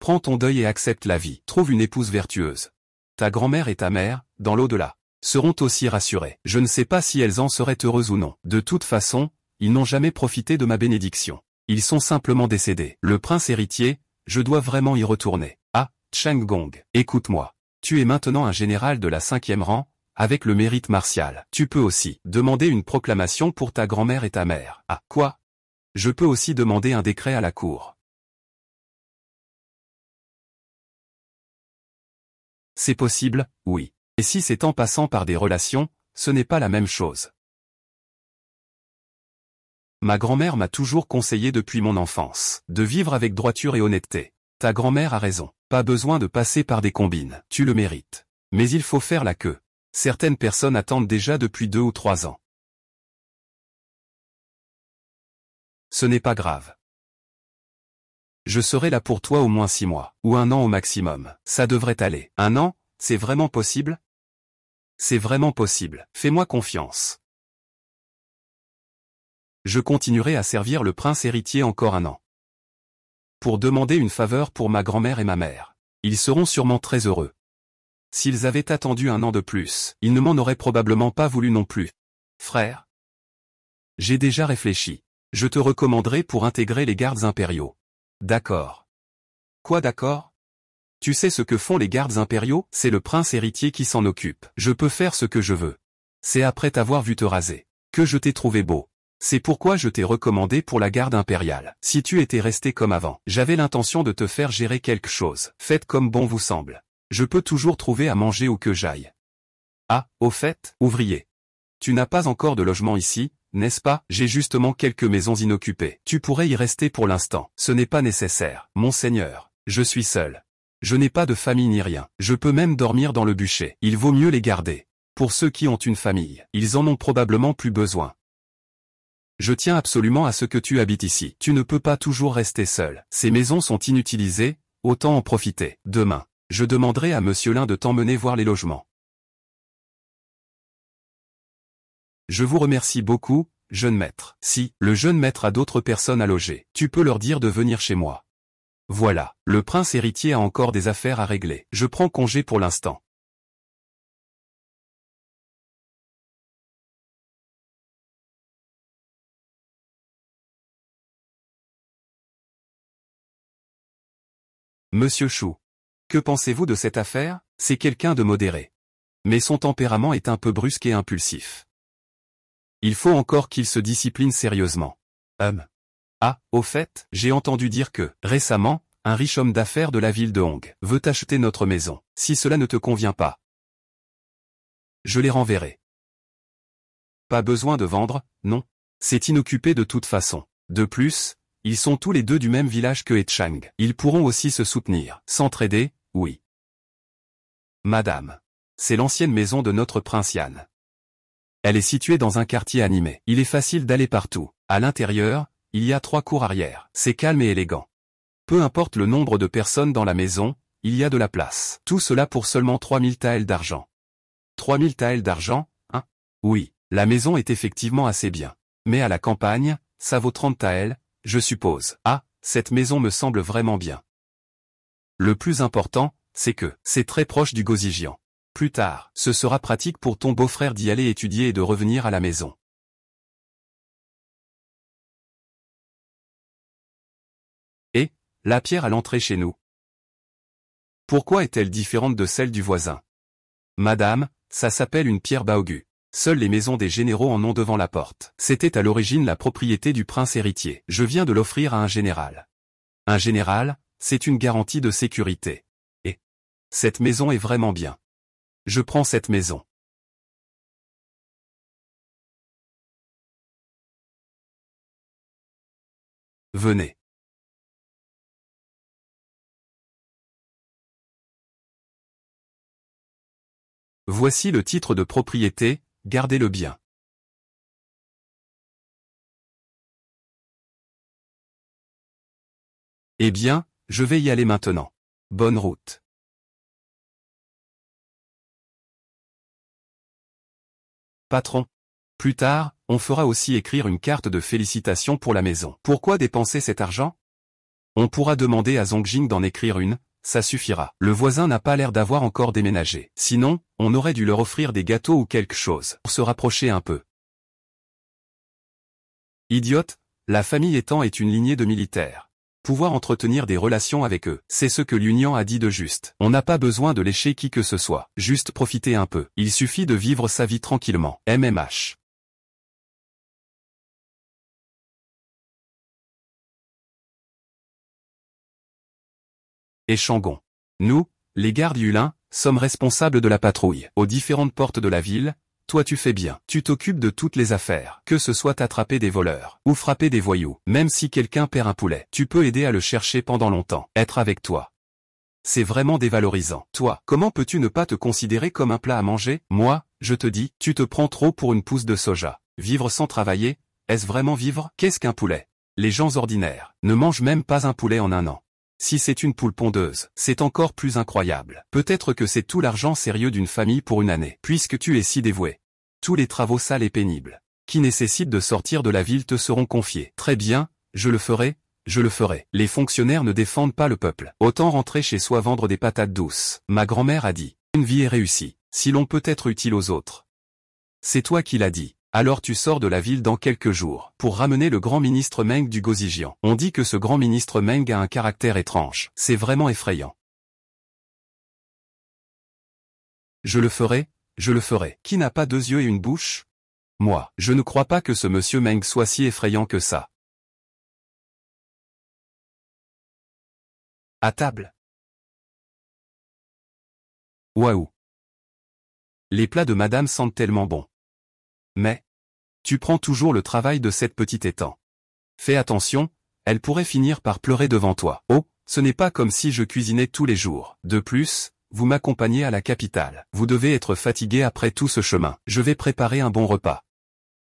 S1: Prends ton deuil et accepte la vie. Trouve une épouse vertueuse. Ta grand-mère et ta mère, dans l'au-delà, seront aussi rassurées. Je ne sais pas si elles en seraient heureuses ou non. De toute façon, ils n'ont jamais profité de ma bénédiction. Ils sont simplement décédés. Le prince héritier, je dois vraiment y retourner. Ah, Chang Gong, écoute-moi. Tu es maintenant un général de la 5e rang, avec le mérite martial. Tu peux aussi demander une proclamation pour ta grand-mère et ta mère. Ah, quoi? Je peux aussi demander un décret à la cour. C'est possible, oui. Et si c'est en passant par des relations, ce n'est pas la même chose. Ma grand-mère m'a toujours conseillé depuis mon enfance de vivre avec droiture et honnêteté. Ta grand-mère a raison. Pas besoin de passer par des combines. Tu le mérites. Mais il faut faire la queue. Certaines personnes attendent déjà depuis 2 ou 3 ans. Ce n'est pas grave. Je serai là pour toi au moins 6 mois, ou 1 an au maximum. Ça devrait aller. 1 an, c'est vraiment possible? C'est vraiment possible. Fais-moi confiance. Je continuerai à servir le prince héritier encore 1 an. Pour demander une faveur pour ma grand-mère et ma mère. Ils seront sûrement très heureux. S'ils avaient attendu 1 an de plus, ils ne m'en auraient probablement pas voulu non plus. Frère? J'ai déjà réfléchi. Je te recommanderai pour intégrer les gardes impériaux. D'accord. Quoi d'accord? Tu sais ce que font les gardes impériaux? C'est le prince héritier qui s'en occupe. Je peux faire ce que je veux. C'est après t'avoir vu te raser que je t'ai trouvé beau. C'est pourquoi je t'ai recommandé pour la garde impériale. Si tu étais resté comme avant, j'avais l'intention de te faire gérer quelque chose. Faites comme bon vous semble. Je peux toujours trouver à manger où que j'aille. Ah, au fait, ouvrier. Tu n'as pas encore de logement ici, n'est-ce pas? J'ai justement quelques maisons inoccupées. Tu pourrais y rester pour l'instant. Ce n'est pas nécessaire. Monseigneur, je suis seul. Je n'ai pas de famille ni rien. Je peux même dormir dans le bûcher. Il vaut mieux les garder. Pour ceux qui ont une famille, ils en ont probablement plus besoin. Je tiens absolument à ce que tu habites ici. Tu ne peux pas toujours rester seul. Ces maisons sont inutilisées, autant en profiter. Demain, je demanderai à Monsieur Lin de t'emmener voir les logements. Je vous remercie beaucoup, jeune maître. Si, le jeune maître a d'autres personnes à loger, tu peux leur dire de venir chez moi. Voilà, le prince héritier a encore des affaires à régler. Je prends congé pour l'instant. Monsieur Chou. Que pensez-vous de cette affaire? C'est quelqu'un de modéré. Mais son tempérament est un peu brusque et impulsif. Il faut encore qu'il se discipline sérieusement. Ah, au fait, j'ai entendu dire que, récemment, un riche homme d'affaires de la ville de Hong veut acheter notre maison. Si cela ne te convient pas, je les renverrai. Pas besoin de vendre, non. C'est inoccupé de toute façon. De plus, ils sont tous les deux du même village que Chang. Ils pourront aussi se soutenir. S'entraider, oui. Madame. C'est l'ancienne maison de notre prince Yan. Elle est située dans un quartier animé. Il est facile d'aller partout. À l'intérieur, il y a 3 cours arrière. C'est calme et élégant. Peu importe le nombre de personnes dans la maison, il y a de la place. Tout cela pour seulement 3000 taels d'argent. 3000 taels d'argent, hein? Oui, la maison est effectivement assez bien. Mais à la campagne, ça vaut 30 taels, je suppose. Ah, cette maison me semble vraiment bien. Le plus important, c'est que c'est très proche du Gozijian. Plus tard, ce sera pratique pour ton beau-frère d'y aller étudier et de revenir à la maison. Et, la pierre à l'entrée chez nous. Pourquoi est-elle différente de celle du voisin? Madame, ça s'appelle une pierre Baogu. Seules les maisons des généraux en ont devant la porte. C'était à l'origine la propriété du prince héritier. Je viens de l'offrir à un général. Un général, c'est une garantie de sécurité. Et cette maison est vraiment bien. Je prends cette maison. Venez. Voici le titre de propriété, gardez-le bien. Eh bien, je vais y aller maintenant. Bonne route. Patron. Plus tard, on fera aussi écrire une carte de félicitations pour la maison. Pourquoi dépenser cet argent? On pourra demander à Zongjing d'en écrire une, ça suffira. Le voisin n'a pas l'air d'avoir encore déménagé. Sinon, on aurait dû leur offrir des gâteaux ou quelque chose pour se rapprocher un peu. Idiote, la famille étant est une lignée de militaires. Pouvoir entretenir des relations avec eux, c'est ce que l'Union a dit de juste. On n'a pas besoin de lécher qui que ce soit, juste profiter un peu. Il suffit de vivre sa vie tranquillement. MMH. Et Shangon. Nous, les gardes Yulin, sommes responsables de la patrouille aux différentes portes de la ville. Toi tu fais bien. Tu t'occupes de toutes les affaires. Que ce soit attraper des voleurs ou frapper des voyous. Même si quelqu'un perd un poulet, tu peux aider à le chercher pendant longtemps. Être avec toi. C'est vraiment dévalorisant. Toi, comment peux-tu ne pas te considérer comme un plat à manger? Moi, je te dis, tu te prends trop pour une pousse de soja. Vivre sans travailler, est-ce vraiment vivre? Qu'est-ce qu'un poulet? Les gens ordinaires ne mangent même pas un poulet en un an. Si c'est une poule pondeuse, c'est encore plus incroyable. Peut-être que c'est tout l'argent sérieux d'une famille pour une année, puisque tu es si dévoué. Tous les travaux sales et pénibles, qui nécessitent de sortir de la ville te seront confiés. Très bien, je le ferai, je le ferai. Les fonctionnaires ne défendent pas le peuple. Autant rentrer chez soi vendre des patates douces. Ma grand-mère a dit, une vie est réussie, si l'on peut être utile aux autres. C'est toi qui l'as dit. Alors tu sors de la ville dans quelques jours, pour ramener le grand ministre Meng du Gozijian. On dit que ce grand ministre Meng a un caractère étrange. C'est vraiment effrayant. Je le ferai, je le ferai. Qui n'a pas deux yeux et une bouche? Moi, je ne crois pas que ce monsieur Meng soit si effrayant que ça. À table. Waouh. Les plats de madame sentent tellement bon. Mais, tu prends toujours le travail de cette petite étang. Fais attention, elle pourrait finir par pleurer devant toi. Oh, ce n'est pas comme si je cuisinais tous les jours. De plus, vous m'accompagnez à la capitale. Vous devez être fatigué après tout ce chemin. Je vais préparer un bon repas.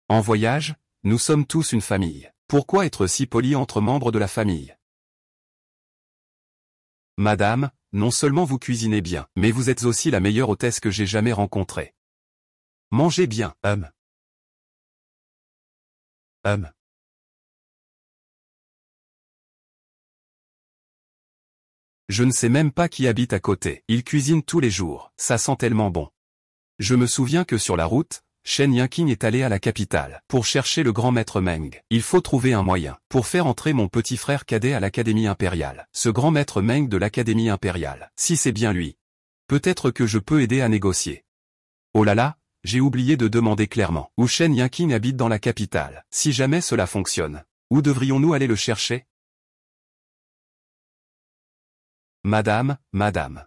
S1: En voyage, nous sommes tous une famille. Pourquoi être si poli entre membres de la famille? Madame, non seulement vous cuisinez bien, mais vous êtes aussi la meilleure hôtesse que j'ai jamais rencontrée. Mangez bien, Je ne sais même pas qui habite à côté. Il cuisine tous les jours. Ça sent tellement bon. Je me souviens que sur la route, Shen Yanqing est allé à la capitale pour chercher le grand maître Meng. Il faut trouver un moyen pour faire entrer mon petit frère cadet à l'Académie impériale. Ce grand maître Meng de l'Académie impériale. Si c'est bien lui. Peut-être que je peux aider à négocier. Oh là là, j'ai oublié de demander clairement où Shen Yanqing habite dans la capitale. Si jamais cela fonctionne, où devrions-nous aller le chercher? Madame, madame.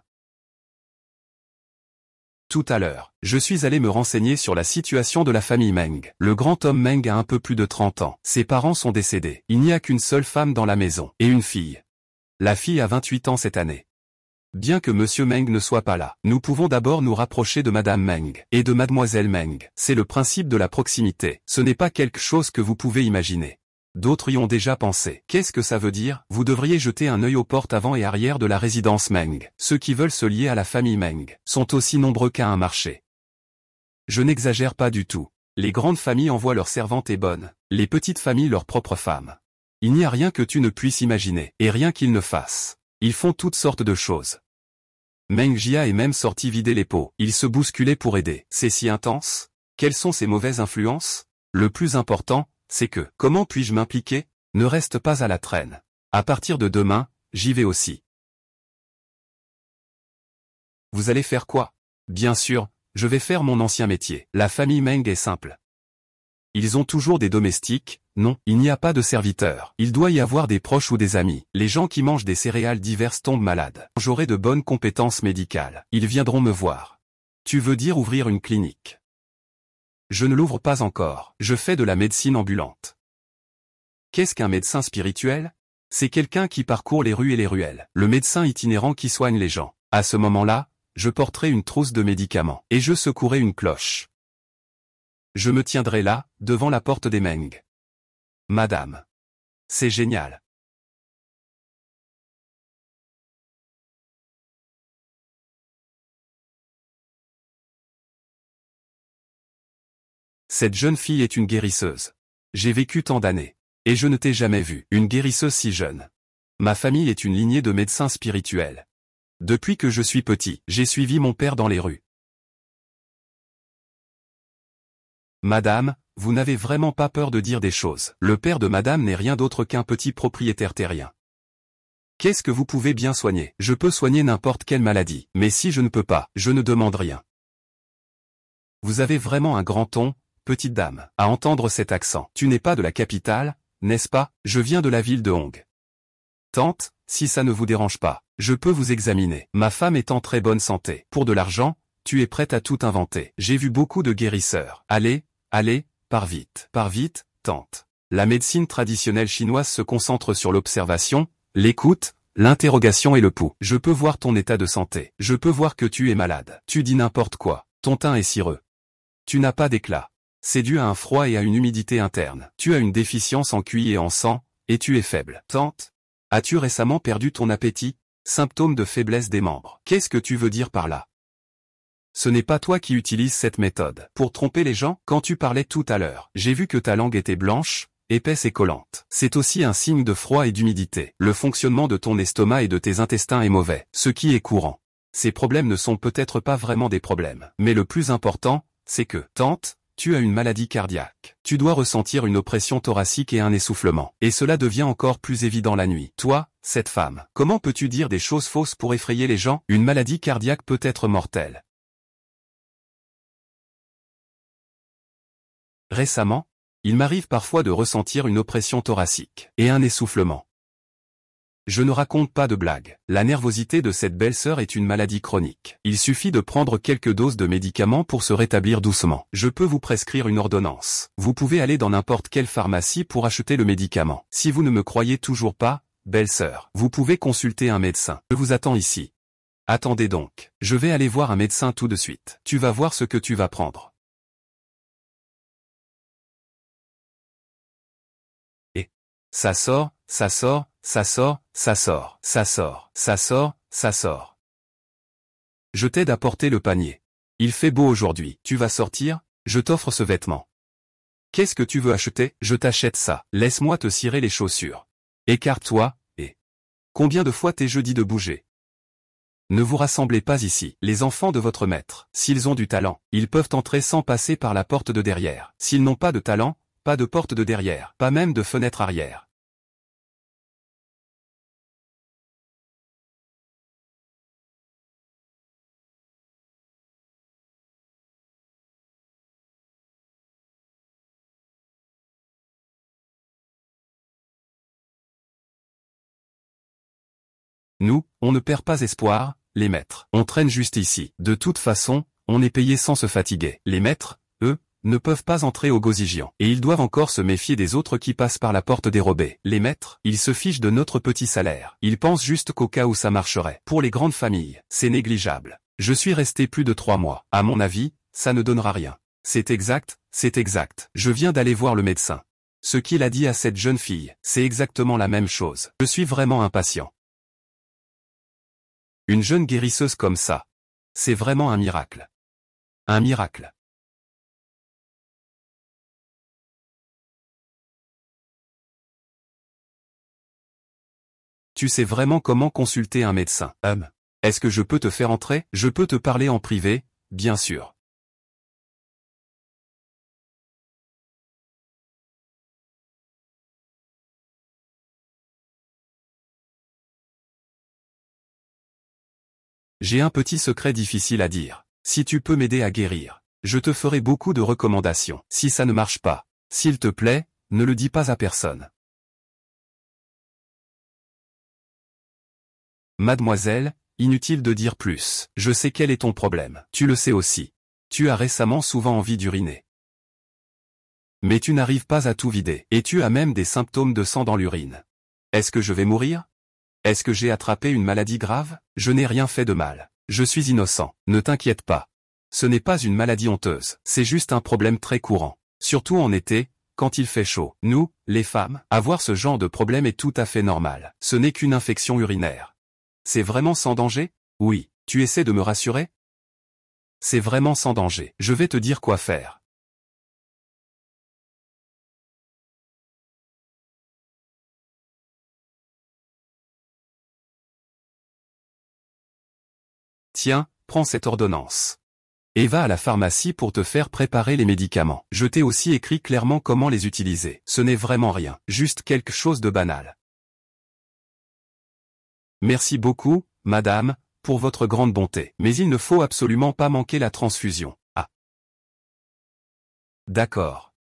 S1: Tout à l'heure, je suis allé me renseigner sur la situation de la famille Meng. Le grand homme Meng a un peu plus de 30 ans. Ses parents sont décédés. Il n'y a qu'une seule femme dans la maison, et une fille. La fille a 28 ans cette année. Bien que Monsieur Meng ne soit pas là, nous pouvons d'abord nous rapprocher de Madame Meng et de Mademoiselle Meng. C'est le principe de la proximité. Ce n'est pas quelque chose que vous pouvez imaginer. D'autres y ont déjà pensé. Qu'est-ce que ça veut dire? Vous devriez jeter un œil aux portes avant et arrière de la résidence Meng. Ceux qui veulent se lier à la famille Meng sont aussi nombreux qu'à un marché. Je n'exagère pas du tout. Les grandes familles envoient leurs servantes et bonnes. Les petites familles leurs propres femmes. Il n'y a rien que tu ne puisses imaginer, et rien qu'ils ne fassent. Ils font toutes sortes de choses. Meng Jia est même sorti vider les pots. Il se bousculait pour aider. C'est si intense? Quelles sont ces mauvaises influences? Le plus important, c'est que, comment puis-je m'impliquer? Ne reste pas à la traîne. À partir de demain, j'y vais aussi. Vous allez faire quoi? Bien sûr, je vais faire mon ancien métier. La famille Meng est simple. Ils ont toujours des domestiques, non, il n'y a pas de serviteurs. Il doit y avoir des proches ou des amis. Les gens qui mangent des céréales diverses tombent malades. J'aurai de bonnes compétences médicales. Ils viendront me voir. Tu veux dire ouvrir une clinique? Je ne l'ouvre pas encore. Je fais de la médecine ambulante. Qu'est-ce qu'un médecin spirituel? C'est quelqu'un qui parcourt les rues et les ruelles. Le médecin itinérant qui soigne les gens. À ce moment-là, je porterai une trousse de médicaments. Et je secouerai une cloche. Je me tiendrai là, devant la porte des Meng. Madame. C'est génial. Cette jeune fille est une guérisseuse. J'ai vécu tant d'années. Et je ne t'ai jamais vue, une guérisseuse si jeune. Ma famille est une lignée de médecins spirituels. Depuis que je suis petit, j'ai suivi mon père dans les rues. Madame, vous n'avez vraiment pas peur de dire des choses. Le père de madame n'est rien d'autre qu'un petit propriétaire terrien. Qu'est-ce que vous pouvez bien soigner? Je peux soigner n'importe quelle maladie, mais si je ne peux pas, je ne demande rien. Vous avez vraiment un grand ton, petite dame, à entendre cet accent. Tu n'es pas de la capitale, n'est-ce pas? Je viens de la ville de Hong. Tante, si ça ne vous dérange pas, je peux vous examiner. Ma femme est en très bonne santé. Pour de l'argent, tu es prête à tout inventer. J'ai vu beaucoup de guérisseurs. Allez, pars vite, tante. La médecine traditionnelle chinoise se concentre sur l'observation, l'écoute, l'interrogation et le pouls. Je peux voir ton état de santé. Je peux voir que tu es malade. Tu dis n'importe quoi. Ton teint est cireux. Tu n'as pas d'éclat. C'est dû à un froid et à une humidité interne. Tu as une déficience en QI et en sang, et tu es faible. Tante, as-tu récemment perdu ton appétit? Symptôme de faiblesse des membres. Qu'est-ce que tu veux dire par là? Ce n'est pas toi qui utilises cette méthode pour tromper les gens? Quand tu parlais tout à l'heure, j'ai vu que ta langue était blanche, épaisse et collante. C'est aussi un signe de froid et d'humidité. Le fonctionnement de ton estomac et de tes intestins est mauvais, ce qui est courant. Ces problèmes ne sont peut-être pas vraiment des problèmes. Mais le plus important, c'est que, tante, tu as une maladie cardiaque. Tu dois ressentir une oppression thoracique et un essoufflement. Et cela devient encore plus évident la nuit. Toi, cette femme, comment peux-tu dire des choses fausses pour effrayer les gens? Une maladie cardiaque peut être mortelle. Récemment, il m'arrive parfois de ressentir une oppression thoracique et un essoufflement. Je ne raconte pas de blagues. La nervosité de cette belle-sœur est une maladie chronique. Il suffit de prendre quelques doses de médicaments pour se rétablir doucement. Je peux vous prescrire une ordonnance. Vous pouvez aller dans n'importe quelle pharmacie pour acheter le médicament. Si vous ne me croyez toujours pas, belle-sœur, vous pouvez consulter un médecin. Je vous attends ici. Attendez donc. Je vais aller voir un médecin tout de suite. Tu vas voir ce que tu vas prendre. Et ça sort, ça sort, ça sort, ça sort, ça sort, ça sort, ça sort. Je t'aide à porter le panier. Il fait beau aujourd'hui. Tu vas sortir? Je t'offre ce vêtement. Qu'est-ce que tu veux acheter? Je t'achète ça. Laisse-moi te cirer les chaussures. Écarte-toi, et... Combien de fois t'ai-je dit de bouger? Ne vous rassemblez pas ici. Les enfants de votre maître, s'ils ont du talent, ils peuvent entrer sans passer par la porte de derrière. S'ils n'ont pas de talent, pas de porte de derrière, pas même de fenêtre arrière. Nous, on ne perd pas espoir, les maîtres. On traîne juste ici. De toute façon, on est payé sans se fatiguer. Les maîtres, eux, ne peuvent pas entrer au Gosigian. Et ils doivent encore se méfier des autres qui passent par la porte dérobée. Les maîtres, ils se fichent de notre petit salaire. Ils pensent juste qu'au cas où ça marcherait. Pour les grandes familles, c'est négligeable. Je suis resté plus de 3 mois. À mon avis, ça ne donnera rien. C'est exact, c'est exact. Je viens d'aller voir le médecin. Ce qu'il a dit à cette jeune fille, c'est exactement la même chose. Je suis vraiment impatient. Une jeune guérisseuse comme ça. C'est vraiment un miracle. Un miracle. Tu sais vraiment comment consulter un médecin. Est-ce que je peux te faire entrer? Je peux te parler en privé, bien sûr. J'ai un petit secret difficile à dire. Si tu peux m'aider à guérir, je te ferai beaucoup de recommandations. Si ça ne marche pas, s'il te plaît, ne le dis pas à personne. Mademoiselle, inutile de dire plus. Je sais quel est ton problème. Tu le sais aussi. Tu as récemment souvent envie d'uriner. Mais tu n'arrives pas à tout vider. Et tu as même des symptômes de sang dans l'urine. Est-ce que je vais mourir? Est-ce que j'ai attrapé une maladie grave? Je n'ai rien fait de mal. Je suis innocent. Ne t'inquiète pas. Ce n'est pas une maladie honteuse. C'est juste un problème très courant. Surtout en été, quand il fait chaud. Nous, les femmes, avoir ce genre de problème est tout à fait normal. Ce n'est qu'une infection urinaire. C'est vraiment sans danger? Oui. Tu essaies de me rassurer? C'est vraiment sans danger. Je vais te dire quoi faire. Tiens, prends cette ordonnance. Et va à la pharmacie pour te faire préparer les médicaments. Je t'ai aussi écrit clairement comment les utiliser. Ce n'est vraiment rien, juste quelque chose de banal. Merci beaucoup, madame, pour votre grande bonté. Mais il ne faut absolument pas manquer la transfusion. Ah. D'accord.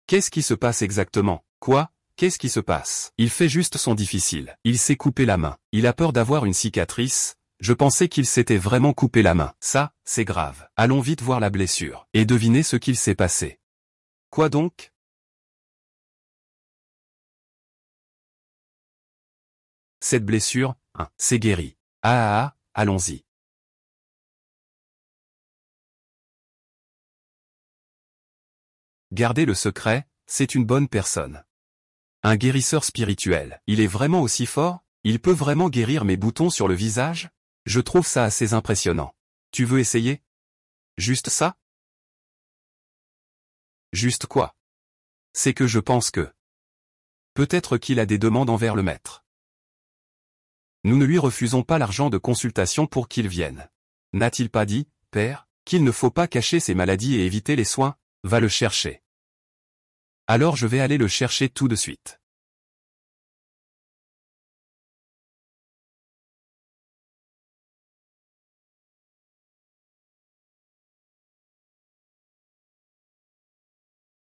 S1: Qu'est-ce qui se passe exactement? Quoi? Qu'est-ce qui se passe? Il fait juste son difficile. Il s'est coupé la main. Il a peur d'avoir une cicatrice. Je pensais qu'il s'était vraiment coupé la main. Ça, c'est grave. Allons vite voir la blessure. Et devinez ce qu'il s'est passé. Quoi donc? Cette blessure, c'est guéri. Allons-y. Gardez le secret, c'est une bonne personne. Un guérisseur spirituel. Il est vraiment aussi fort? Il peut vraiment guérir mes boutons sur le visage? Je trouve ça assez impressionnant. Tu veux essayer? Juste ça? Juste quoi? C'est que je pense que... Peut-être qu'il a des demandes envers le maître. Nous ne lui refusons pas l'argent de consultation pour qu'il vienne. N'a-t-il pas dit, père, qu'il ne faut pas cacher ses maladies et éviter les soins? Va le chercher. Alors je vais aller le chercher tout de suite.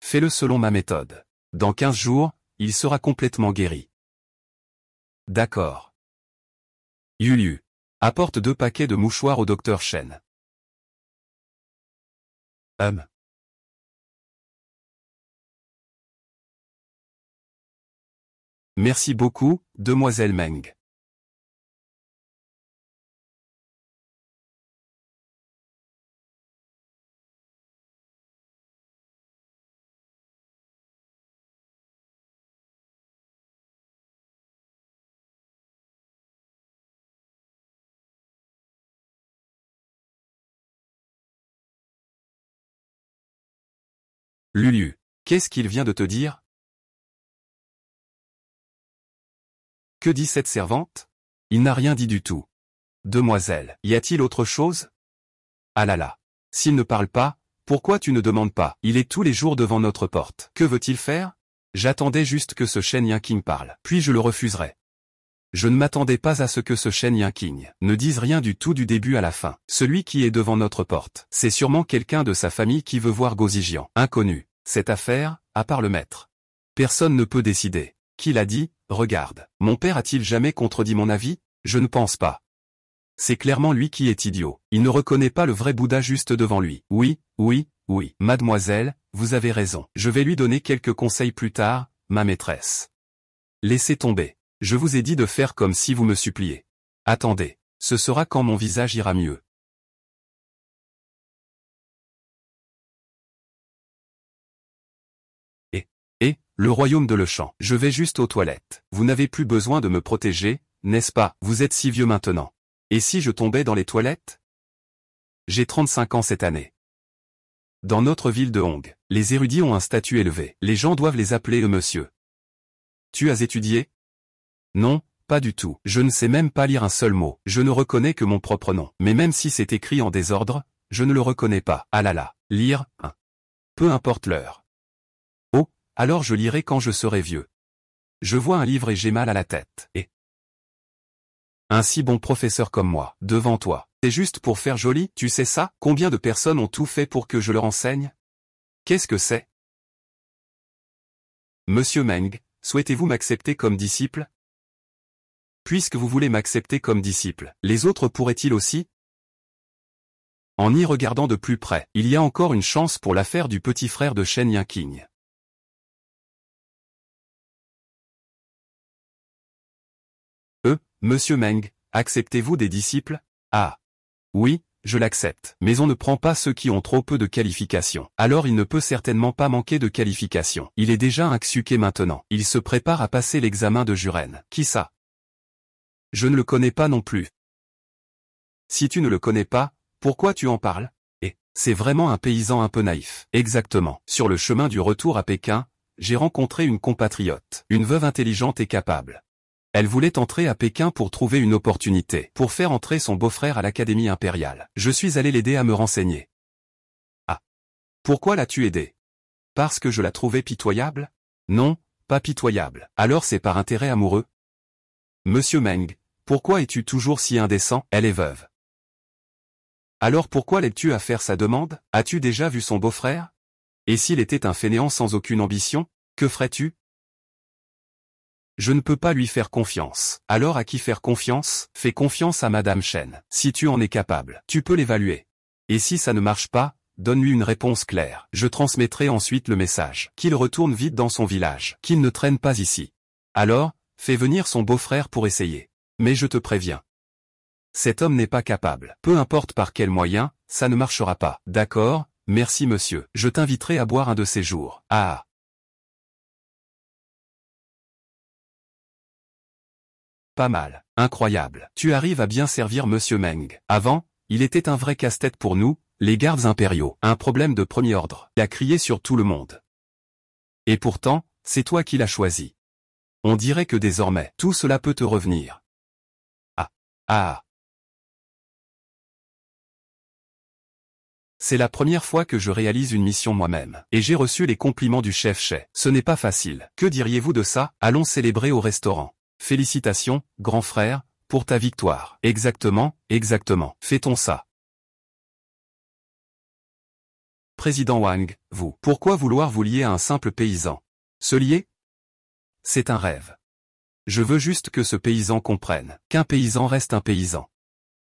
S1: Fais-le selon ma méthode. Dans 15 jours, il sera complètement guéri. D'accord. Yuliu. Apporte 2 paquets de mouchoirs au docteur Chen. Merci beaucoup, demoiselle Meng. Lulu. Qu'est-ce qu'il vient de te dire? Que dit cette servante? Il n'a rien dit du tout. Demoiselle, y a-t-il autre chose? Ah là là. S'il ne parle pas, pourquoi tu ne demandes pas? Il est tous les jours devant notre porte. Que veut-il faire? J'attendais juste que ce Shen Yanqing parle. Puis je le refuserai. Je ne m'attendais pas à ce que ce Shen Yanqing ne dise rien du tout du début à la fin. Celui qui est devant notre porte, c'est sûrement quelqu'un de sa famille qui veut voir Go Zijian. Inconnu. Cette affaire, à part le maître. Personne ne peut décider. Qui l'a dit? Regarde. Mon père a-t-il jamais contredit mon avis? Je ne pense pas. C'est clairement lui qui est idiot. Il ne reconnaît pas le vrai Bouddha juste devant lui. Oui. Mademoiselle, vous avez raison. Je vais lui donner quelques conseils plus tard, ma maîtresse. Laissez tomber. Je vous ai dit de faire comme si vous me suppliez. Attendez. Ce sera quand mon visage ira mieux. Le royaume de Lechamp. Je vais juste aux toilettes. Vous n'avez plus besoin de me protéger, n'est-ce pas? Vous êtes si vieux maintenant. Et si je tombais dans les toilettes? J'ai 35 ans cette année. Dans notre ville de Hong, les érudits ont un statut élevé. Les gens doivent les appeler monsieur. Tu as étudié? Non, pas du tout. Je ne sais même pas lire un seul mot. Je ne reconnais que mon propre nom. Mais même si c'est écrit en désordre, je ne le reconnais pas. Ah là là. Lire, hein. Peu importe l'heure. Oh, alors je lirai quand je serai vieux. Je vois un livre et j'ai mal à la tête. Et un si bon professeur comme moi, devant toi. C'est juste pour faire joli, tu sais ça? Combien de personnes ont tout fait pour que je leur enseigne? Qu'est-ce que c'est? Monsieur Meng, souhaitez-vous m'accepter comme disciple? Puisque vous voulez m'accepter comme disciple, les autres pourraient-ils aussi? En y regardant de plus près, il y a encore une chance pour l'affaire du petit frère de Shen Yinqing. Monsieur Meng, acceptez-vous des disciples? Ah. Oui, je l'accepte. Mais on ne prend pas ceux qui ont trop peu de qualifications. Alors il ne peut certainement pas manquer de qualifications. Il est déjà un Xuke maintenant. Il se prépare à passer l'examen de Juren. Qui ça? Je ne le connais pas non plus. Si tu ne le connais pas, pourquoi tu en parles? Et, c'est vraiment un paysan un peu naïf. Exactement. Sur le chemin du retour à Pékin, j'ai rencontré une compatriote, une veuve intelligente et capable. Elle voulait entrer à Pékin pour trouver une opportunité, pour faire entrer son beau-frère à l'Académie impériale. Je suis allé l'aider à me renseigner. Ah. Pourquoi l'as-tu aidé? Parce que je la trouvais pitoyable? Non, pas pitoyable. Alors c'est par intérêt amoureux? Monsieur Meng, pourquoi es-tu toujours si indécent? Elle est veuve. Alors pourquoi l'aides-tu à faire sa demande? As-tu déjà vu son beau-frère? Et s'il était un fainéant sans aucune ambition, que ferais-tu? Je ne peux pas lui faire confiance. Alors à qui faire confiance? Fais confiance à Madame Chen. Si tu en es capable, tu peux l'évaluer. Et si ça ne marche pas, donne-lui une réponse claire. Je transmettrai ensuite le message. Qu'il retourne vite dans son village. Qu'il ne traîne pas ici. Alors, fais venir son beau-frère pour essayer. Mais je te préviens. Cet homme n'est pas capable. Peu importe par quel moyen, ça ne marchera pas. D'accord, merci monsieur. Je t'inviterai à boire un de ces jours. Ah. Pas mal. Incroyable. Tu arrives à bien servir Monsieur Meng. Avant, il était un vrai casse-tête pour nous, les gardes impériaux. Un problème de premier ordre. Il a crié sur tout le monde. Et pourtant, c'est toi qui l'as choisi. On dirait que désormais, tout cela peut te revenir. Ah. Ah. C'est la première fois que je réalise une mission moi-même. Et j'ai reçu les compliments du chef Che. Ce n'est pas facile. Que diriez-vous de ça? Allons célébrer au restaurant. Félicitations, grand frère, pour ta victoire. Exactement, exactement. Fait-on ça? Président Wang, vous, pourquoi vouloir vous lier à un simple paysan? Se lier? C'est un rêve. Je veux juste que ce paysan comprenne qu'un paysan reste un paysan.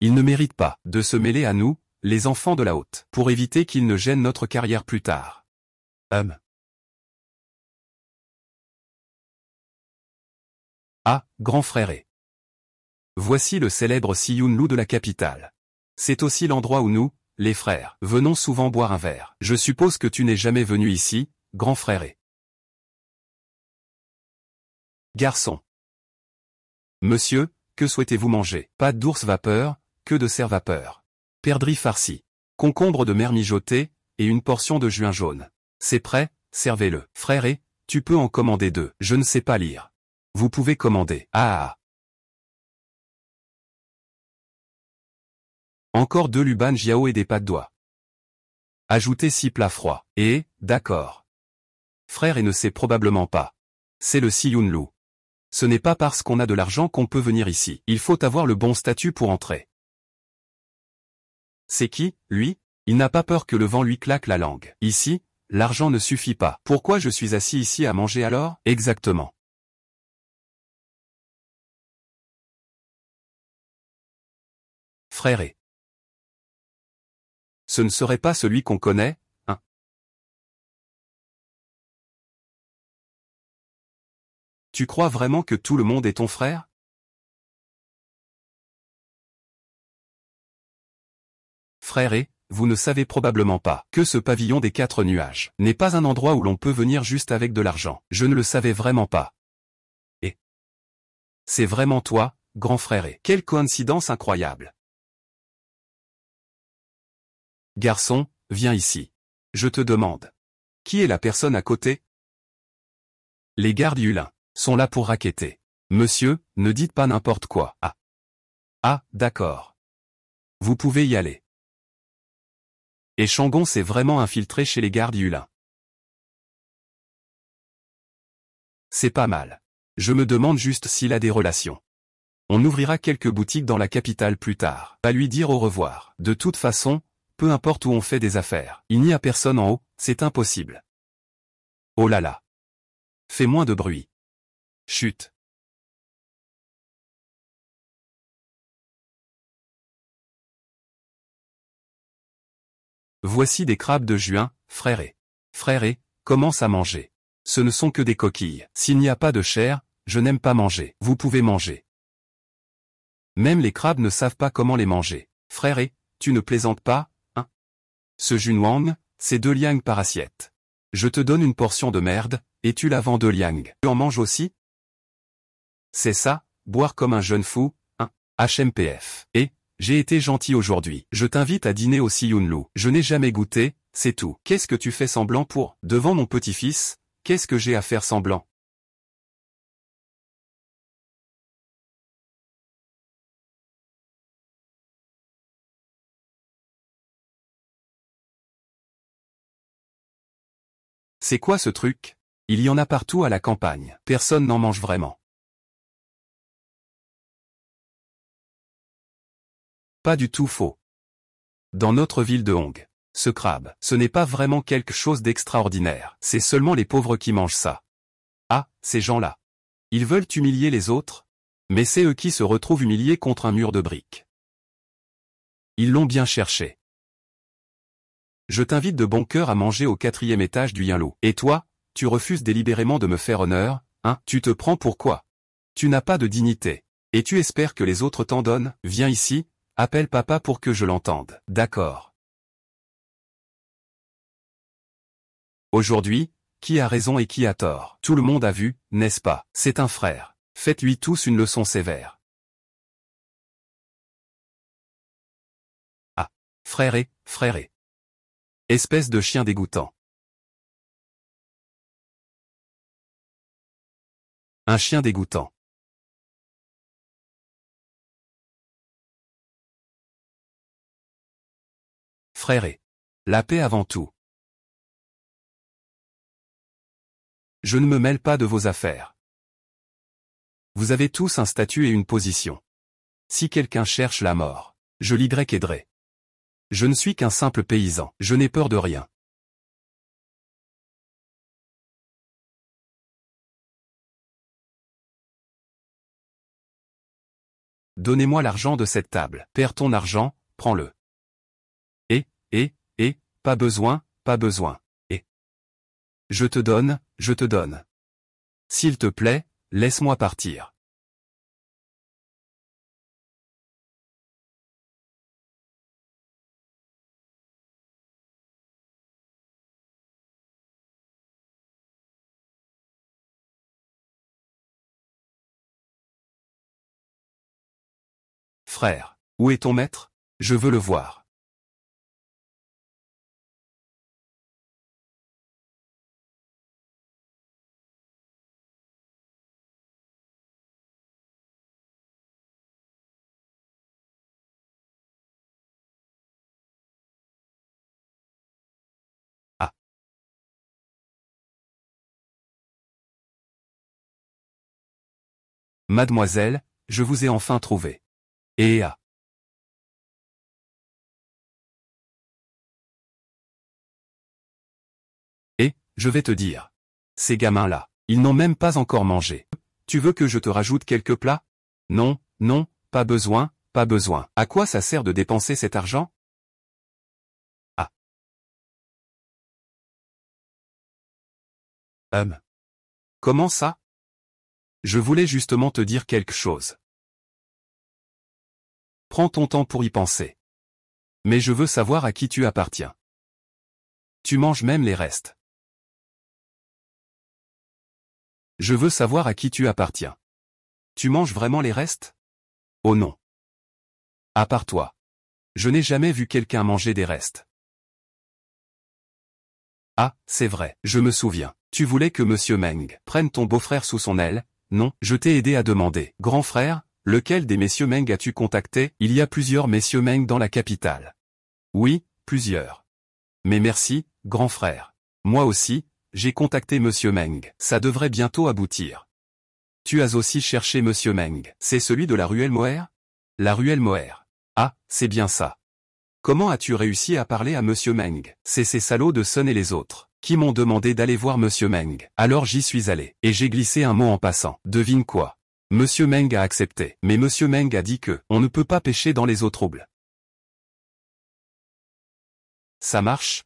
S1: Il ne mérite pas de se mêler à nous, les enfants de la haute, pour éviter qu'il ne gêne notre carrière plus tard. Ah, grand frère et. Voici le célèbre Siyun-Lu de la capitale. C'est aussi l'endroit où nous, les frères, venons souvent boire un verre. Je suppose que tu n'es jamais venu ici, grand frère et. Garçon. Monsieur, que souhaitez-vous manger? Pâte d'ours vapeur, queue de cerf vapeur. Perdrix farci. Concombre de mer mijoté, et une portion de juin jaune. C'est prêt, servez-le. Frère et, tu peux en commander 2. Je ne sais pas lire. Vous pouvez commander. Ah. Encore 2 luban jiao et des pâtes d'oie. Ajoutez 6 plats froids. Et, d'accord. Frère et ne sait probablement pas. C'est le Siyun-Lu. Ce n'est pas parce qu'on a de l'argent qu'on peut venir ici. Il faut avoir le bon statut pour entrer. C'est qui, lui? Il n'a pas peur que le vent lui claque la langue. Ici, l'argent ne suffit pas. Pourquoi je suis assis ici à manger alors? Exactement. Frère et. Ce ne serait pas celui qu'on connaît, hein? Tu crois vraiment que tout le monde est ton frère? Frère et, vous ne savez probablement pas que ce pavillon des 4 nuages n'est pas un endroit où l'on peut venir juste avec de l'argent. Je ne le savais vraiment pas. Et. C'est vraiment toi, grand frère et. Quelle coïncidence incroyable. Garçon, viens ici. Je te demande. Qui est la personne à côté? Les gardes Yulin sont là pour racketter. Monsieur, ne dites pas n'importe quoi. Ah. Ah, d'accord. Vous pouvez y aller. Et Shangon s'est vraiment infiltré chez les gardes Yulin. C'est pas mal. Je me demande juste s'il a des relations. On ouvrira quelques boutiques dans la capitale plus tard. Pas lui dire au revoir. De toute façon, peu importe où on fait des affaires, il n'y a personne en haut, c'est impossible. Oh là là. Fais moins de bruit. Chut. Voici des crabes de juin, frère et, commence à manger. Ce ne sont que des coquilles. S'il n'y a pas de chair, je n'aime pas manger. Vous pouvez manger. Même les crabes ne savent pas comment les manger. Frère et, tu ne plaisantes pas, hein? Ce Junwang, c'est 2 liang par assiette. Je te donne une portion de merde, et tu la vends 2 liang. Tu en manges aussi? C'est ça, boire comme un jeune fou, hein? HMPF. Et, j'ai été gentil aujourd'hui. Je t'invite à dîner au Si Yun Lu. Je n'ai jamais goûté, c'est tout. Qu'est-ce que tu fais semblant pour? Devant mon petit-fils, qu'est-ce que j'ai à faire semblant? C'est quoi ce truc? Il y en a partout à la campagne. Personne n'en mange vraiment. Pas du tout faux. Dans notre ville de Hong, ce crabe, ce n'est pas vraiment quelque chose d'extraordinaire. C'est seulement les pauvres qui mangent ça. Ah, ces gens-là. Ils veulent humilier les autres? Mais c'est eux qui se retrouvent humiliés contre un mur de briques. Ils l'ont bien cherché. Je t'invite de bon cœur à manger au 4e étage du Yinlu. Et toi, tu refuses délibérément de me faire honneur, hein? Tu te prends pour quoi? Tu n'as pas de dignité. Et tu espères que les autres t'en donnent? Viens ici, appelle papa pour que je l'entende. D'accord. Aujourd'hui, qui a raison et qui a tort? Tout le monde a vu, n'est-ce pas? C'est un frère. Faites-lui tous une leçon sévère. Ah, frère et. Espèce de chien dégoûtant. Un chien dégoûtant. Frère et. La paix avant tout. Je ne me mêle pas de vos affaires. Vous avez tous un statut et une position. Si quelqu'un cherche la mort, je l'y aiderai. Je ne suis qu'un simple paysan. Je n'ai peur de rien. Donnez-moi l'argent de cette table. Perds ton argent, prends-le. Pas besoin, pas besoin. Et. Je te donne, je te donne. S'il te plaît, laisse-moi partir. Frère, où est ton maître? Je veux le voir. Ah. Mademoiselle, je vous ai enfin trouvé. Et ah. Et, je vais te dire. Ces gamins-là, ils n'ont même pas encore mangé. Tu veux que je te rajoute quelques plats? Non, non, pas besoin, pas besoin. À quoi ça sert de dépenser cet argent? Ah. Comment ça? Je voulais justement te dire quelque chose. Prends ton temps pour y penser. Mais je veux savoir à qui tu appartiens. Tu manges même les restes. Je veux savoir à qui tu appartiens. Tu manges vraiment les restes? Oh non. À part toi. Je n'ai jamais vu quelqu'un manger des restes. Ah, c'est vrai, je me souviens. Tu voulais que Monsieur Meng prenne ton beau-frère sous son aile? Non, je t'ai aidé à demander. Grand frère, lequel des messieurs Meng as-tu contacté? Il y a plusieurs messieurs Meng dans la capitale. Oui, plusieurs. Mais merci, grand frère. Moi aussi, j'ai contacté Monsieur Meng. Ça devrait bientôt aboutir. Tu as aussi cherché Monsieur Meng. C'est celui de la ruelle Moher? La ruelle Moher. Ah, c'est bien ça. Comment as-tu réussi à parler à Monsieur Meng? C'est ces salauds de Sun et les autres qui m'ont demandé d'aller voir Monsieur Meng. Alors j'y suis allé, et j'ai glissé un mot en passant. Devine quoi? Monsieur Meng a accepté, mais Monsieur Meng a dit que on ne peut pas pêcher dans les eaux troubles. Ça marche,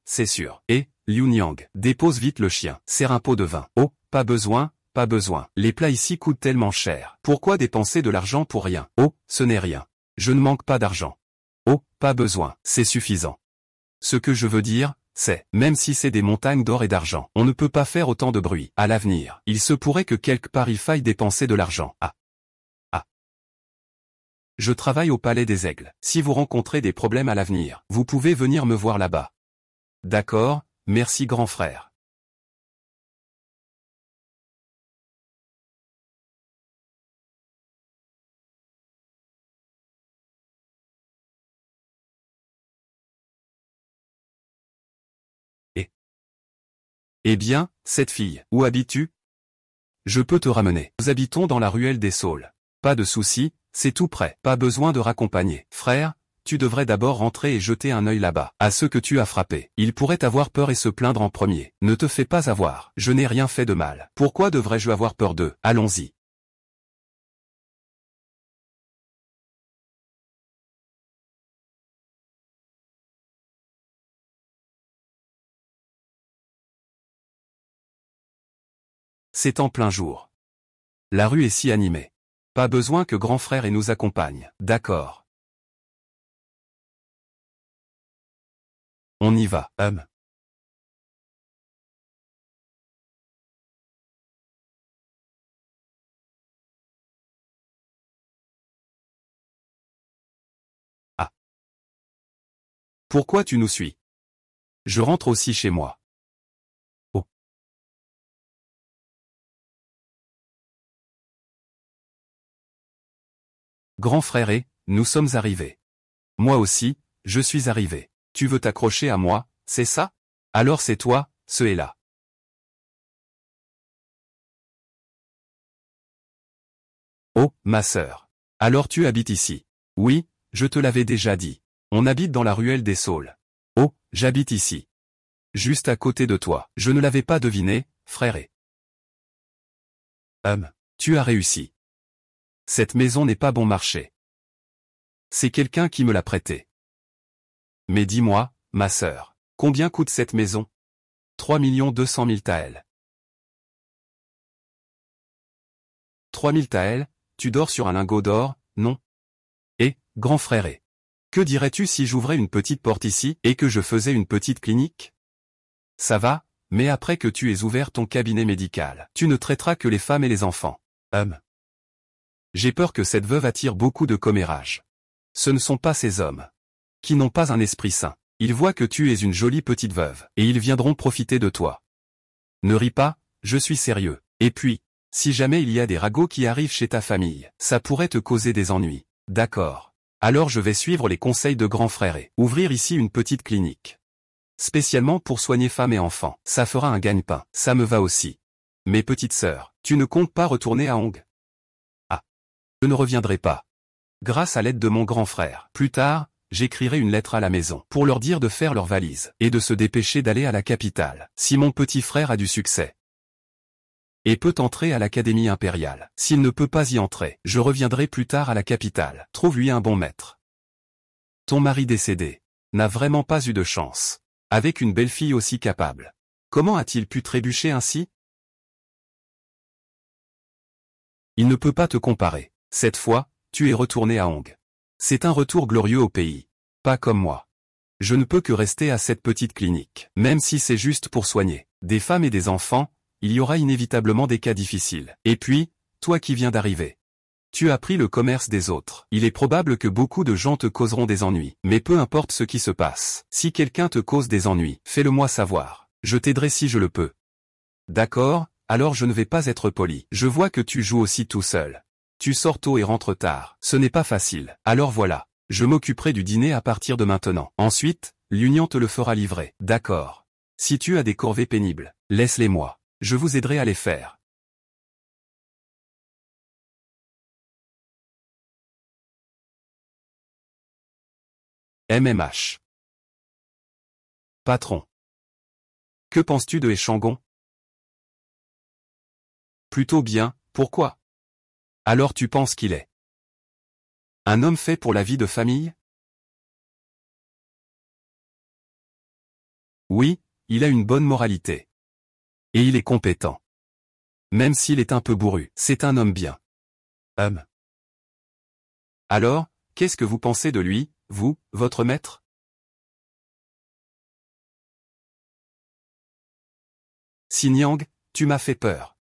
S1: c'est sûr. Et, Liu Niang, dépose vite le chien, serre un pot de vin. Oh, pas besoin, pas besoin. Les plats ici coûtent tellement cher. Pourquoi dépenser de l'argent pour rien? Oh, ce n'est rien. Je ne manque pas d'argent. Oh, pas besoin, c'est suffisant. Ce que je veux dire, c'est, même si c'est des montagnes d'or et d'argent, on ne peut pas faire autant de bruit. À l'avenir, il se pourrait que quelque part il faille dépenser de l'argent. Ah. Je travaille au Palais des Aigles. Si vous rencontrez des problèmes à l'avenir, vous pouvez venir me voir là-bas. D'accord, merci grand frère. Et Eh bien, cette fille, où habites-tu? Je peux te ramener. Nous habitons dans la ruelle des Saules. Pas de souci, c'est tout près. Pas besoin de raccompagner. Frère, tu devrais d'abord rentrer et jeter un œil là-bas, à ceux que tu as frappés. Ils pourraient avoir peur et se plaindre en premier. Ne te fais pas avoir. Je n'ai rien fait de mal. Pourquoi devrais-je avoir peur d'eux? Allons-y. C'est en plein jour. La rue est si animée. Pas besoin que grand frère et nous accompagne. D'accord. On y va. Ah. Pourquoi tu nous suis? Je rentre aussi chez moi. Oh. Grand frère et, nous sommes arrivés. Moi aussi, je suis arrivé. Tu veux t'accrocher à moi, c'est ça? Alors c'est toi, ce est là. Oh, ma sœur. Alors tu habites ici. Oui, je te l'avais déjà dit. On habite dans la ruelle des Saules. Oh, j'habite ici. Juste à côté de toi. Je ne l'avais pas deviné, frère et. Tu as réussi. Cette maison n'est pas bon marché. C'est quelqu'un qui me l'a prêtée. Mais dis-moi, ma sœur, combien coûte cette maison? 3 200 000 taels. 3000 taels, tu dors sur un lingot d'or, non? Et, grand frère et. Que dirais-tu si j'ouvrais une petite porte ici et que je faisais une petite clinique? Ça va, mais après que tu aies ouvert ton cabinet médical, tu ne traiteras que les femmes et les enfants. J'ai peur que cette veuve attire beaucoup de commérages. Ce ne sont pas ces hommes qui n'ont pas un esprit sain. Ils voient que tu es une jolie petite veuve, et ils viendront profiter de toi. Ne ris pas, je suis sérieux. Et puis, si jamais il y a des ragots qui arrivent chez ta famille, ça pourrait te causer des ennuis. D'accord. Alors je vais suivre les conseils de grand frère et ouvrir ici une petite clinique. Spécialement pour soigner femmes et enfants. Ça fera un gagne-pain. Ça me va aussi. Mes petites sœurs, tu ne comptes pas retourner à Hong? Ah. Je ne reviendrai pas. Grâce à l'aide de mon grand frère. Plus tard, j'écrirai une lettre à la maison pour leur dire de faire leurs valises et de se dépêcher d'aller à la capitale, si mon petit frère a du succès. Et peut entrer à l'académie impériale. S'il ne peut pas y entrer, je reviendrai plus tard à la capitale. Trouve-lui un bon maître. Ton mari décédé n'a vraiment pas eu de chance. Avec une belle-fille aussi capable. Comment a-t-il pu trébucher ainsi? Il ne peut pas te comparer. Cette fois, tu es retourné à Hong. C'est un retour glorieux au pays. Pas comme moi. Je ne peux que rester à cette petite clinique. Même si c'est juste pour soigner des femmes et des enfants, il y aura inévitablement des cas difficiles. Et puis, toi qui viens d'arriver. Tu as pris le commerce des autres. Il est probable que beaucoup de gens te causeront des ennuis. Mais peu importe ce qui se passe. Si quelqu'un te cause des ennuis, fais-le-moi savoir. Je t'aiderai si je le peux. D'accord, alors je ne vais pas être poli. Je vois que tu joues aussi tout seul. Tu sors tôt et rentres tard. Ce n'est pas facile. Alors voilà. Je m'occuperai du dîner à partir de maintenant. Ensuite, l'union te le fera livrer. D'accord. Si tu as des corvées pénibles, laisse-les moi. Je vous aiderai à les faire. MMH. Patron. Que penses-tu de Échangon? Plutôt bien, pourquoi? Alors tu penses qu'il est un homme fait pour la vie de famille? Oui, il a une bonne moralité. Et il est compétent. Même s'il est un peu bourru, c'est un homme bien. Alors, qu'est-ce que vous pensez de lui, vous, votre maître? Sinyang, tu m'as fait peur.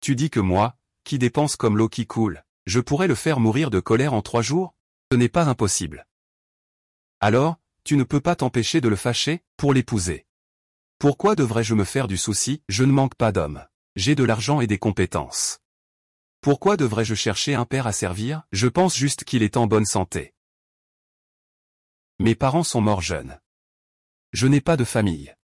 S1: Tu dis que moi, qui dépense comme l'eau qui coule, je pourrais le faire mourir de colère en 3 jours? Ce n'est pas impossible. Alors, tu ne peux pas t'empêcher de le fâcher, pour l'épouser. Pourquoi devrais-je me faire du souci? Je ne manque pas d'hommes. J'ai de l'argent et des compétences. Pourquoi devrais-je chercher un père à servir? Je pense juste qu'il est en bonne santé. Mes parents sont morts jeunes. Je n'ai pas de famille.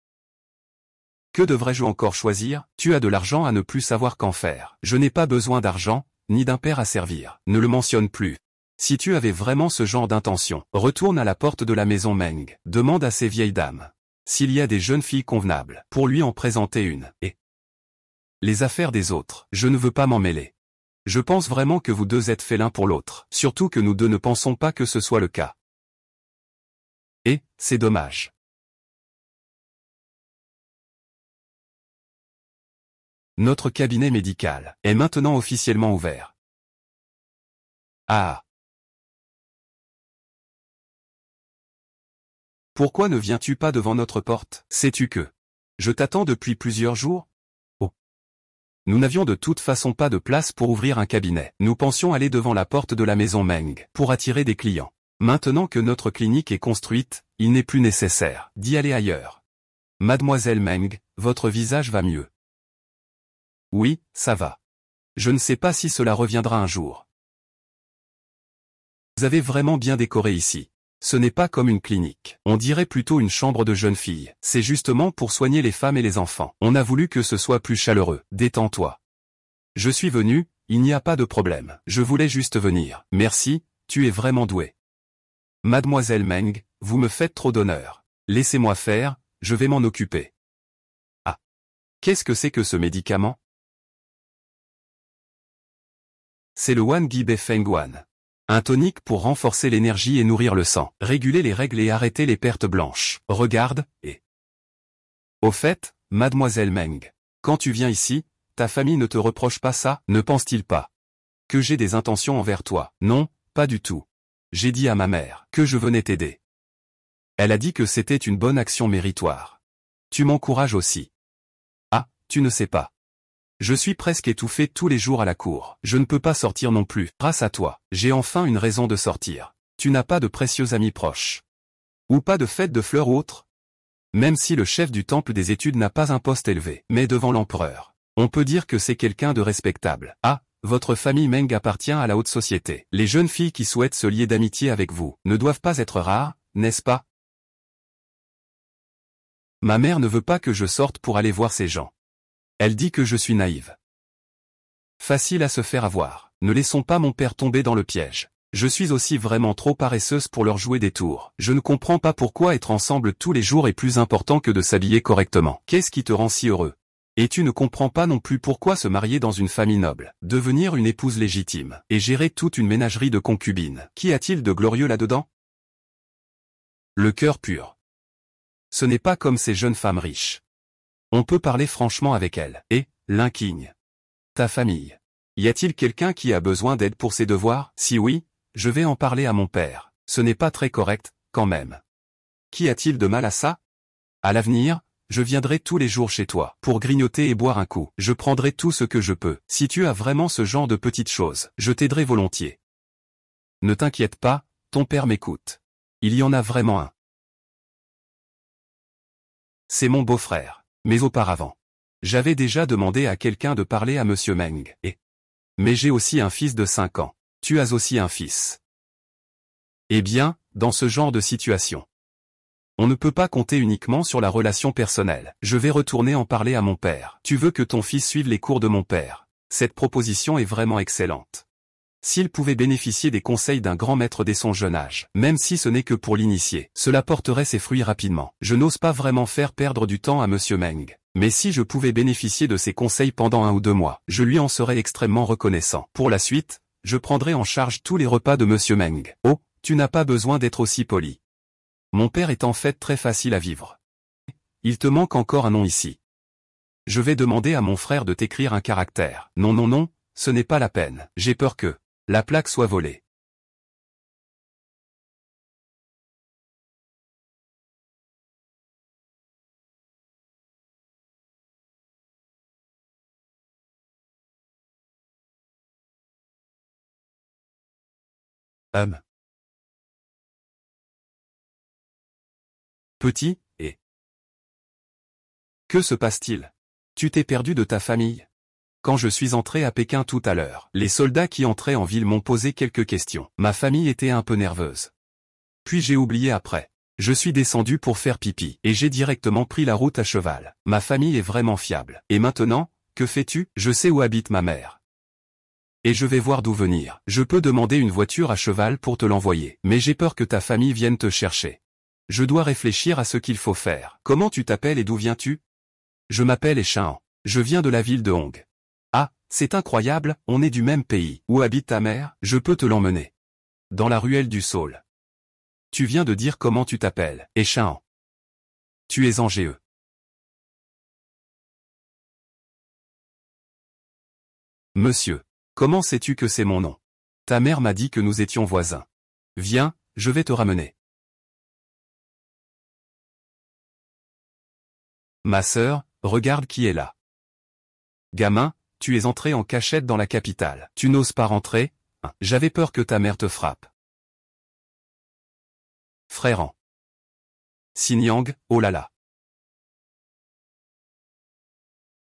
S1: Que devrais-je encore choisir? Tu as de l'argent à ne plus savoir qu'en faire. Je n'ai pas besoin d'argent, ni d'un père à servir. Ne le mentionne plus. Si tu avais vraiment ce genre d'intention, retourne à la porte de la maison Meng. Demande à ces vieilles dames s'il y a des jeunes filles convenables pour lui en présenter une. Et les affaires des autres, je ne veux pas m'en mêler. Je pense vraiment que vous deux êtes faits l'un pour l'autre, surtout que nous deux ne pensons pas que ce soit le cas. Et, c'est dommage. Notre cabinet médical est maintenant officiellement ouvert. Ah. Pourquoi ne viens-tu pas devant notre porte? Sais-tu que je t'attends depuis plusieurs jours? Oh. Nous n'avions de toute façon pas de place pour ouvrir un cabinet. Nous pensions aller devant la porte de la maison Meng pour attirer des clients. Maintenant que notre clinique est construite, il n'est plus nécessaire d'y aller ailleurs. Mademoiselle Meng, votre visage va mieux. Oui, ça va. Je ne sais pas si cela reviendra un jour. Vous avez vraiment bien décoré ici. Ce n'est pas comme une clinique. On dirait plutôt une chambre de jeunes filles. C'est justement pour soigner les femmes et les enfants. On a voulu que ce soit plus chaleureux. Détends-toi. Je suis venu, il n'y a pas de problème. Je voulais juste venir. Merci, tu es vraiment douée. Mademoiselle Meng, vous me faites trop d'honneur. Laissez-moi faire, je vais m'en occuper. Ah. Qu'est-ce que c'est que ce médicament? C'est le Wan Gi Bei Feng Wan. Un tonique pour renforcer l'énergie et nourrir le sang, réguler les règles et arrêter les pertes blanches. Regarde, et... Au fait, mademoiselle Meng, quand tu viens ici, ta famille ne te reproche pas ça, ne pense-t-il pas que j'ai des intentions envers toi? Non, pas du tout. J'ai dit à ma mère que je venais t'aider. Elle a dit que c'était une bonne action méritoire. Tu m'encourages aussi. Ah, tu ne sais pas. Je suis presque étouffé tous les jours à la cour. Je ne peux pas sortir non plus. Grâce à toi, j'ai enfin une raison de sortir. Tu n'as pas de précieux amis proches. Ou pas de fête de fleurs ou autre? Même si le chef du temple des études n'a pas un poste élevé, mais devant l'empereur, on peut dire que c'est quelqu'un de respectable. Ah, votre famille Meng appartient à la haute société. Les jeunes filles qui souhaitent se lier d'amitié avec vous ne doivent pas être rares, n'est-ce pas? Ma mère ne veut pas que je sorte pour aller voir ces gens. Elle dit que je suis naïve. Facile à se faire avoir. Ne laissons pas mon père tomber dans le piège. Je suis aussi vraiment trop paresseuse pour leur jouer des tours. Je ne comprends pas pourquoi être ensemble tous les jours est plus important que de s'habiller correctement. Qu'est-ce qui te rend si heureux? Et tu ne comprends pas non plus pourquoi se marier dans une famille noble, devenir une épouse légitime, et gérer toute une ménagerie de concubines. Qu'y a-t-il de glorieux là-dedans? Le cœur pur. Ce n'est pas comme ces jeunes femmes riches. On peut parler franchement avec elles. Et, l'inquigne. Ta famille. Y a-t-il quelqu'un qui a besoin d'aide pour ses devoirs? Si oui, je vais en parler à mon père. Ce n'est pas très correct, quand même. Qu'y a-t-il de mal à ça? À l'avenir, je viendrai tous les jours chez toi, pour grignoter et boire un coup. Je prendrai tout ce que je peux. Si tu as vraiment ce genre de petites choses, je t'aiderai volontiers. Ne t'inquiète pas, ton père m'écoute. Il y en a vraiment un. C'est mon beau-frère. Mais auparavant, j'avais déjà demandé à quelqu'un de parler à Monsieur Meng. Mais j'ai aussi un fils de 5 ans. Tu as aussi un fils. Eh bien, dans ce genre de situation, on ne peut pas compter uniquement sur la relation personnelle. Je vais retourner en parler à mon père. Tu veux que ton fils suive les cours de mon père. Cette proposition est vraiment excellente. S'il pouvait bénéficier des conseils d'un grand maître dès son jeune âge, même si ce n'est que pour l'initier, cela porterait ses fruits rapidement. Je n'ose pas vraiment faire perdre du temps à Monsieur Meng. Mais si je pouvais bénéficier de ses conseils pendant 1 ou 2 mois, je lui en serais extrêmement reconnaissant. Pour la suite, je prendrai en charge tous les repas de Monsieur Meng. Oh, tu n'as pas besoin d'être aussi poli. Mon père est en fait très facile à vivre. Il te manque encore un nom ici. Je vais demander à mon frère de t'écrire un caractère. Non non non, ce n'est pas la peine. J'ai peur que la plaque soit volée. Petit, et que se passe-t-il? Tu t'es perdu de ta famille? Quand je suis entré à Pékin tout à l'heure, les soldats qui entraient en ville m'ont posé quelques questions. Ma famille était un peu nerveuse. Puis j'ai oublié après. Je suis descendu pour faire pipi, et j'ai directement pris la route à cheval. Ma famille est vraiment fiable. Et maintenant, que fais-tu? Je sais où habite ma mère. Et je vais voir d'où venir. Je peux demander une voiture à cheval pour te l'envoyer. Mais j'ai peur que ta famille vienne te chercher. Je dois réfléchir à ce qu'il faut faire. Comment tu t'appelles et d'où viens-tu? Je m'appelle Échaan. Je viens de la ville de Hong. Ah, c'est incroyable, on est du même pays. Où habite ta mère? Je peux te l'emmener. Dans la ruelle du Saule. Tu viens de dire comment tu t'appelles. Échaan. Tu es en GE. Monsieur, comment sais-tu que c'est mon nom? Ta mère m'a dit que nous étions voisins. Viens, je vais te ramener. Ma sœur, regarde qui est là. Gamin, tu es entré en cachette dans la capitale. Tu n'oses pas rentrer? J'avais peur que ta mère te frappe. Frère. Sinyang, oh là là.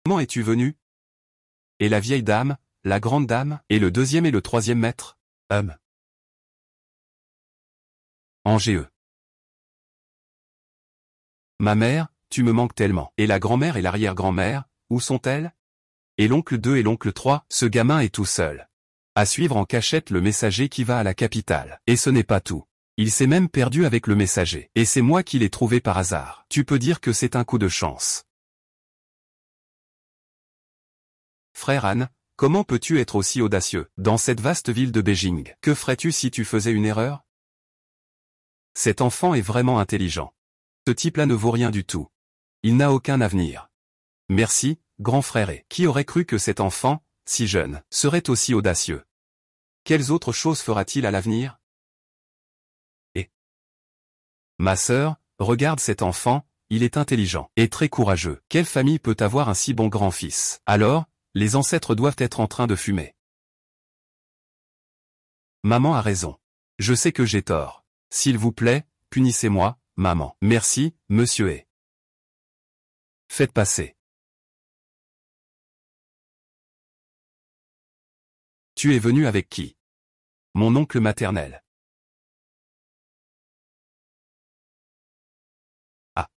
S1: Comment es-tu venu? Et la vieille dame, la grande dame, et le deuxième et le troisième maître? En GE. Ma mère, tu me manques tellement. Et la grand-mère et l'arrière-grand-mère, où sont-elles? Et l'oncle 2 et l'oncle 3, ce gamin est tout seul. À suivre en cachette le messager qui va à la capitale. Et ce n'est pas tout. Il s'est même perdu avec le messager. Et c'est moi qui l'ai trouvé par hasard. Tu peux dire que c'est un coup de chance. Frère Anne, comment peux-tu être aussi audacieux, dans cette vaste ville de Beijing? Que ferais-tu si tu faisais une erreur? Cet enfant est vraiment intelligent. Ce type-là ne vaut rien du tout. Il n'a aucun avenir. Merci, grand frère. Et qui aurait cru que cet enfant, si jeune, serait aussi audacieux? Quelles autres choses fera-t-il à l'avenir? Et ma sœur, regarde cet enfant, il est intelligent et très courageux. Quelle famille peut avoir un si bon grand-fils? Alors, les ancêtres doivent être en train de fumer. Maman a raison. Je sais que j'ai tort. S'il vous plaît, punissez-moi, maman. Merci, monsieur. Et faites passer. Tu es venu avec qui? Mon oncle maternel. Ah.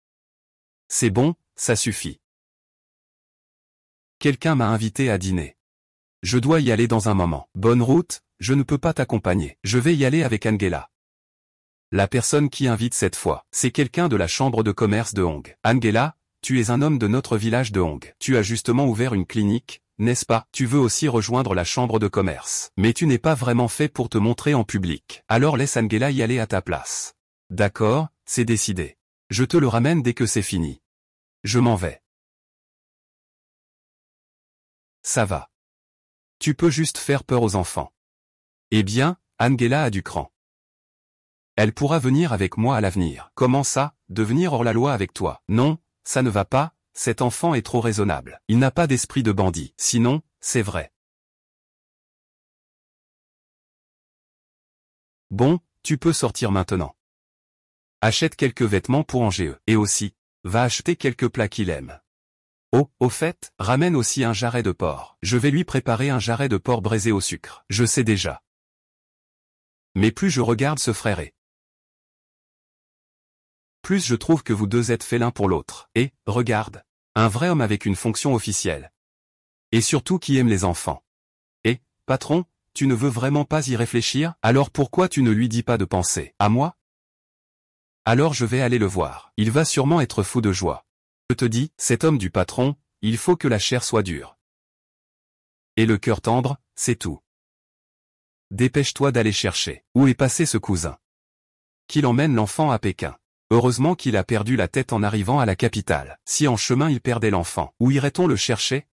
S1: C'est bon, ça suffit. Quelqu'un m'a invité à dîner. Je dois y aller dans un moment. Bonne route, je ne peux pas t'accompagner. Je vais y aller avec Angela. La personne qui invite cette fois, c'est quelqu'un de la chambre de commerce de Hong. Angela, tu es un homme de notre village de Hong. Tu as justement ouvert une clinique, n'est-ce pas? Tu veux aussi rejoindre la chambre de commerce. Mais tu n'es pas vraiment fait pour te montrer en public. Alors laisse Angela y aller à ta place. D'accord, c'est décidé. Je te le ramène dès que c'est fini. Je m'en vais. Ça va. Tu peux juste faire peur aux enfants. Eh bien, Angela a du cran. Elle pourra venir avec moi à l'avenir. Comment ça, devenir hors la loi avec toi? Non, ça ne va pas, cet enfant est trop raisonnable. Il n'a pas d'esprit de bandit. Sinon, c'est vrai. Bon, tu peux sortir maintenant. Achète quelques vêtements pour Angers. Et aussi, va acheter quelques plats qu'il aime. Oh, au fait, ramène aussi un jarret de porc. Je vais lui préparer un jarret de porc braisé au sucre. Je sais déjà. Mais plus je regarde ce frère plus je trouve que vous deux êtes faits l'un pour l'autre. Et, regarde, un vrai homme avec une fonction officielle. Et surtout qui aime les enfants. Et, patron, tu ne veux vraiment pas y réfléchir? Alors pourquoi tu ne lui dis pas de penser à moi? Alors je vais aller le voir. Il va sûrement être fou de joie. Je te dis, cet homme du patron, il faut que la chair soit dure. Et le cœur tendre, c'est tout. Dépêche-toi d'aller chercher. Où est passé ce cousin? Qu'il emmène l'enfant à Pékin. Heureusement qu'il a perdu la tête en arrivant à la capitale. Si en chemin il perdait l'enfant, où irait-on le chercher?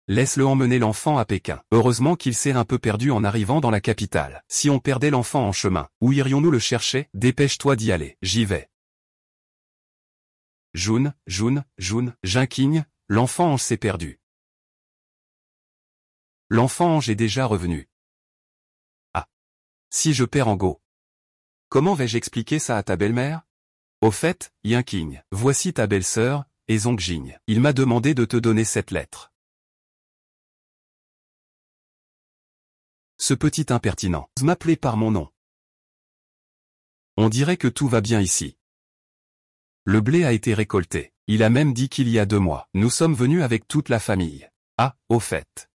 S1: Laisse-le emmener l'enfant à Pékin. Heureusement qu'il s'est un peu perdu en arrivant dans la capitale. Si on perdait l'enfant en chemin, où irions-nous le chercher? Dépêche-toi d'y aller. J'y vais. June, Jinquigne, l'enfant ange s'est perdu. L'enfant ange est déjà revenu. Ah. Si je perds Ango. Comment vais-je expliquer ça à ta belle-mère? Au fait, Yinking, voici ta belle-sœur, et Zongjing. Il m'a demandé de te donner cette lettre. Ce petit impertinent m'appelait par mon nom. On dirait que tout va bien ici. Le blé a été récolté. Il a même dit qu'il y a 2 mois. Nous sommes venus avec toute la famille. Ah, au fait.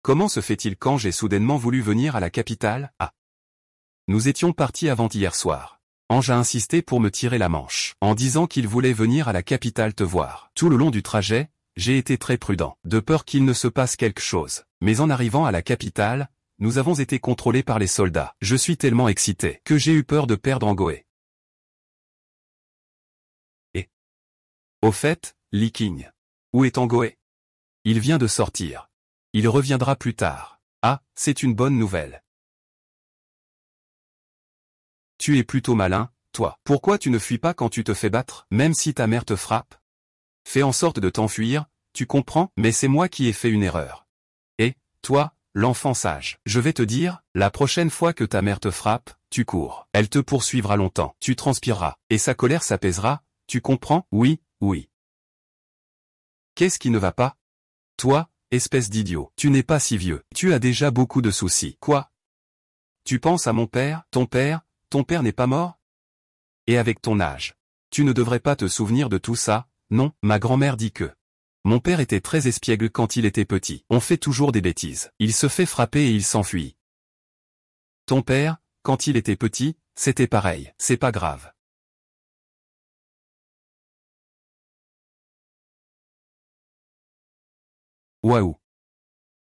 S1: Comment se fait-il quand j'ai soudainement voulu venir à la capitale? Ah. Nous étions partis avant-hier soir. Ange a insisté pour me tirer la manche, en disant qu'il voulait venir à la capitale te voir. Tout le long du trajet, j'ai été très prudent, de peur qu'il ne se passe quelque chose. Mais en arrivant à la capitale, nous avons été contrôlés par les soldats. Je suis tellement excité que j'ai eu peur de perdre Angoé. Et au fait, Li King, où est Angoé? Il vient de sortir. Il reviendra plus tard. Ah, c'est une bonne nouvelle. Tu es plutôt malin, toi. Pourquoi tu ne fuis pas quand tu te fais battre, même si ta mère te frappe? Fais en sorte de t'enfuir, tu comprends? Mais c'est moi qui ai fait une erreur. Et, toi, l'enfant sage, je vais te dire, la prochaine fois que ta mère te frappe, tu cours. Elle te poursuivra longtemps, tu transpireras, et sa colère s'apaisera, tu comprends? Oui, oui. Qu'est-ce qui ne va pas? Toi, espèce d'idiot, tu n'es pas si vieux, tu as déjà beaucoup de soucis. Quoi? Tu penses à mon père? Ton père n'est pas mort? Et avec ton âge, tu ne devrais pas te souvenir de tout ça? Non, ma grand-mère dit que mon père était très espiègle quand il était petit. On fait toujours des bêtises. Il se fait frapper et il s'enfuit. Ton père, quand il était petit, c'était pareil. C'est pas grave. Waouh.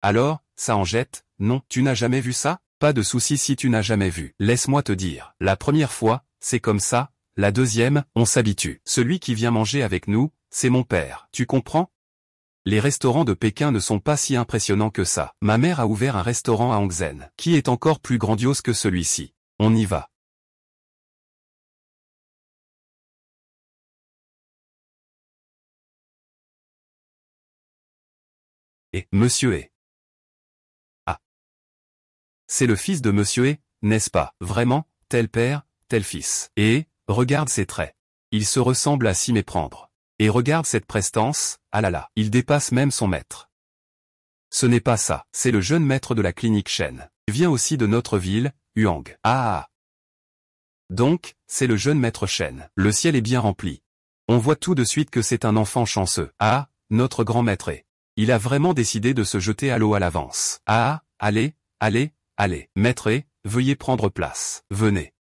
S1: Alors, ça en jette? Non, tu n'as jamais vu ça? Pas de souci si tu n'as jamais vu. Laisse-moi te dire. La première fois, c'est comme ça. La deuxième, on s'habitue. Celui qui vient manger avec nous, c'est mon père. Tu comprends? Les restaurants de Pékin ne sont pas si impressionnants que ça. Ma mère a ouvert un restaurant à Hongzhen, qui est encore plus grandiose que celui-ci. On y va. Et Monsieur est. Ah. C'est le fils de Monsieur est, n'est-ce pas? Vraiment, tel père, tel fils. Et, regarde ses traits. Il se ressemble à s'y méprendre. Et regarde cette prestance, ah là là, il dépasse même son maître. Ce n'est pas ça, c'est le jeune maître de la clinique Shen. Il vient aussi de notre ville, Huang. Ah. Donc, c'est le jeune maître Shen. Le ciel est bien rempli. On voit tout de suite que c'est un enfant chanceux. Ah, notre grand maître est. Il a vraiment décidé de se jeter à l'eau à l'avance. Ah, allez, allez, allez. Maître est, veuillez prendre place. Venez.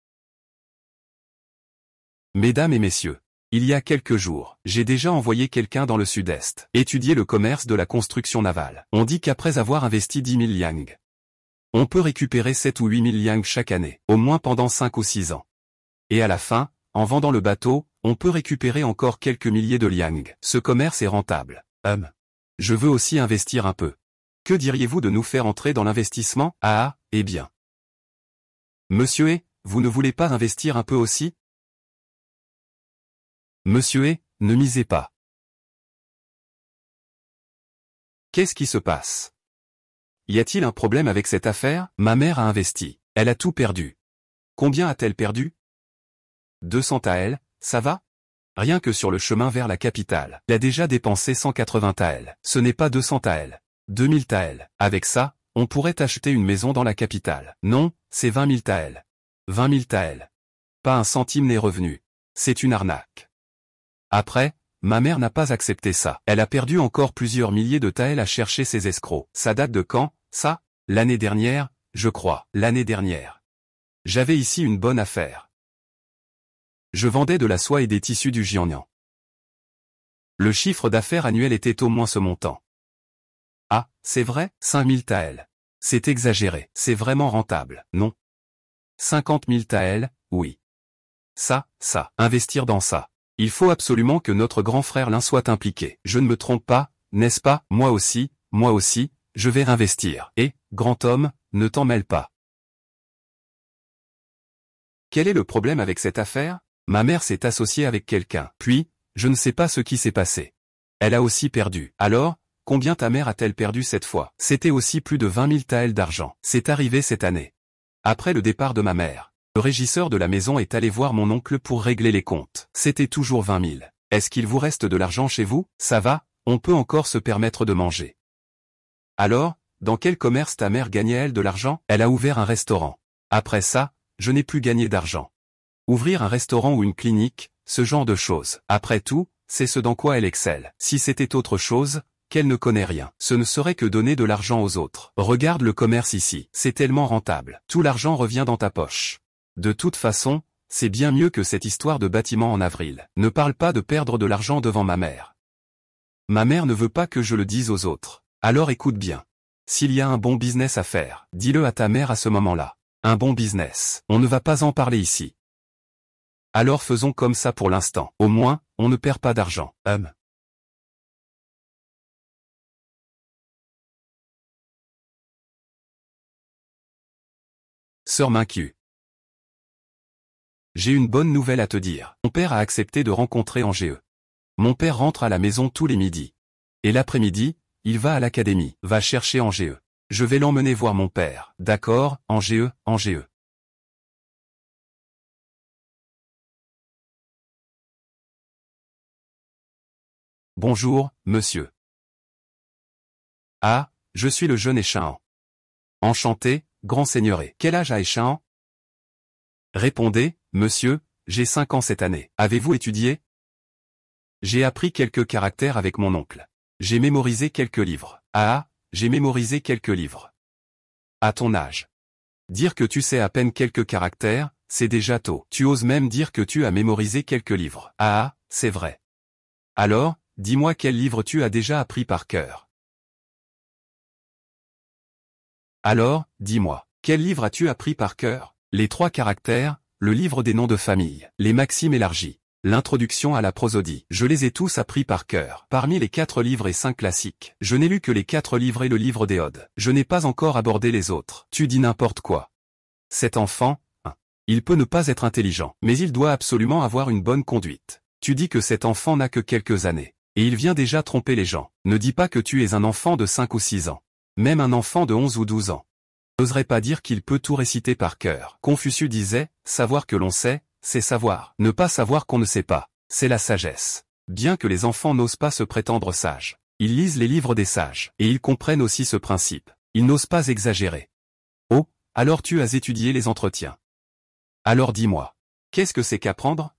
S1: Mesdames et messieurs, il y a quelques jours, j'ai déjà envoyé quelqu'un dans le sud-est, étudier le commerce de la construction navale. On dit qu'après avoir investi 10 000 yang, on peut récupérer 7 ou 8 000 yang chaque année, au moins pendant 5 ou 6 ans. Et à la fin, en vendant le bateau, on peut récupérer encore quelques milliers de liang. Ce commerce est rentable. Je veux aussi investir un peu. Que diriez-vous de nous faire entrer dans l'investissement? Ah, eh bien. Monsieur, vous ne voulez pas investir un peu aussi? Monsieur ne misez pas. Qu'est-ce qui se passe? Y a-t-il un problème avec cette affaire? Ma mère a investi. Elle a tout perdu. Combien a-t-elle perdu? 200 taels, ça va? Rien que sur le chemin vers la capitale. Elle a déjà dépensé 180 taels. Ce n'est pas 200 taels. 2000 taels. Avec ça, on pourrait acheter une maison dans la capitale. Non, c'est 20 000 taels. 20 000 taels. Pas un centime n'est revenu. C'est une arnaque. Après, ma mère n'a pas accepté ça. Elle a perdu encore plusieurs milliers de taels à chercher ces escrocs. Ça date de quand, ça? L'année dernière, je crois. L'année dernière. J'avais ici une bonne affaire. Je vendais de la soie et des tissus du Jiangnan. Le chiffre d'affaires annuel était au moins ce montant. Ah, c'est vrai? 5000 taels. C'est exagéré. C'est vraiment rentable, non? 50 000 taels, oui. Ça, investir dans ça. Il faut absolument que notre grand frère l'un soit impliqué. Je ne me trompe pas, n'est-ce pas? Moi aussi, je vais investir. Et, grand homme, ne t'en mêle pas. Quel est le problème avec cette affaire? Ma mère s'est associée avec quelqu'un. Puis, je ne sais pas ce qui s'est passé. Elle a aussi perdu. Alors, combien ta mère a-t-elle perdu cette fois? C'était aussi plus de 20 000 taels d'argent. C'est arrivé cette année. Après le départ de ma mère, le régisseur de la maison est allé voir mon oncle pour régler les comptes. C'était toujours 20 000. Est-ce qu'il vous reste de l'argent chez vous? Ça va, on peut encore se permettre de manger. Alors, dans quel commerce ta mère gagnait-elle de l'argent? Elle a ouvert un restaurant. Après ça, je n'ai plus gagné d'argent. Ouvrir un restaurant ou une clinique, ce genre de choses. Après tout, c'est ce dans quoi elle excelle. Si c'était autre chose, qu'elle ne connaît rien, ce ne serait que donner de l'argent aux autres. Regarde le commerce ici, c'est tellement rentable. Tout l'argent revient dans ta poche. De toute façon, c'est bien mieux que cette histoire de bâtiment en avril. Ne parle pas de perdre de l'argent devant ma mère. Ma mère ne veut pas que je le dise aux autres. Alors écoute bien. S'il y a un bon business à faire, dis-le à ta mère à ce moment-là. Un bon business. On ne va pas en parler ici. Alors faisons comme ça pour l'instant. Au moins, on ne perd pas d'argent. Sœur Mincu. J'ai une bonne nouvelle à te dire. Mon père a accepté de rencontrer Angers. Mon père rentre à la maison tous les midis. Et l'après-midi, il va à l'académie. Va chercher Angers. Je vais l'emmener voir mon père. D'accord, Angers. Bonjour, monsieur. Ah, je suis le jeune Échahan. Enchanté, grand seigneurie. Quel âge a Échahan? Répondez, monsieur, j'ai 5 ans cette année. Avez-vous étudié? J'ai appris quelques caractères avec mon oncle. J'ai mémorisé quelques livres. Ah, j'ai mémorisé quelques livres. À ton âge. Dire que tu sais à peine quelques caractères, c'est déjà tôt. Tu oses même dire que tu as mémorisé quelques livres. Ah, c'est vrai. Alors, dis-moi quel livre tu as déjà appris par cœur. Alors, dis-moi, quel livre as-tu appris par cœur? Les 3 caractères, le livre des noms de famille, les maximes élargies, l'introduction à la prosodie. Je les ai tous appris par cœur. Parmi les 4 livres et 5 classiques, je n'ai lu que les 4 livres et le livre des Odes. Je n'ai pas encore abordé les autres. Tu dis n'importe quoi. Cet enfant, il peut ne pas être intelligent, mais il doit absolument avoir une bonne conduite. Tu dis que cet enfant n'a que quelques années, et il vient déjà tromper les gens. Ne dis pas que tu es un enfant de 5 ou 6 ans. Même un enfant de 11 ou 12 ans n'oserait pas dire qu'il peut tout réciter par cœur. Confucius disait, savoir que l'on sait, c'est savoir. Ne pas savoir qu'on ne sait pas, c'est la sagesse. Bien que les enfants n'osent pas se prétendre sages, ils lisent les livres des sages, et ils comprennent aussi ce principe. Ils n'osent pas exagérer. Oh, alors tu as étudié les entretiens. Alors dis-moi, qu'est-ce que c'est qu'apprendre?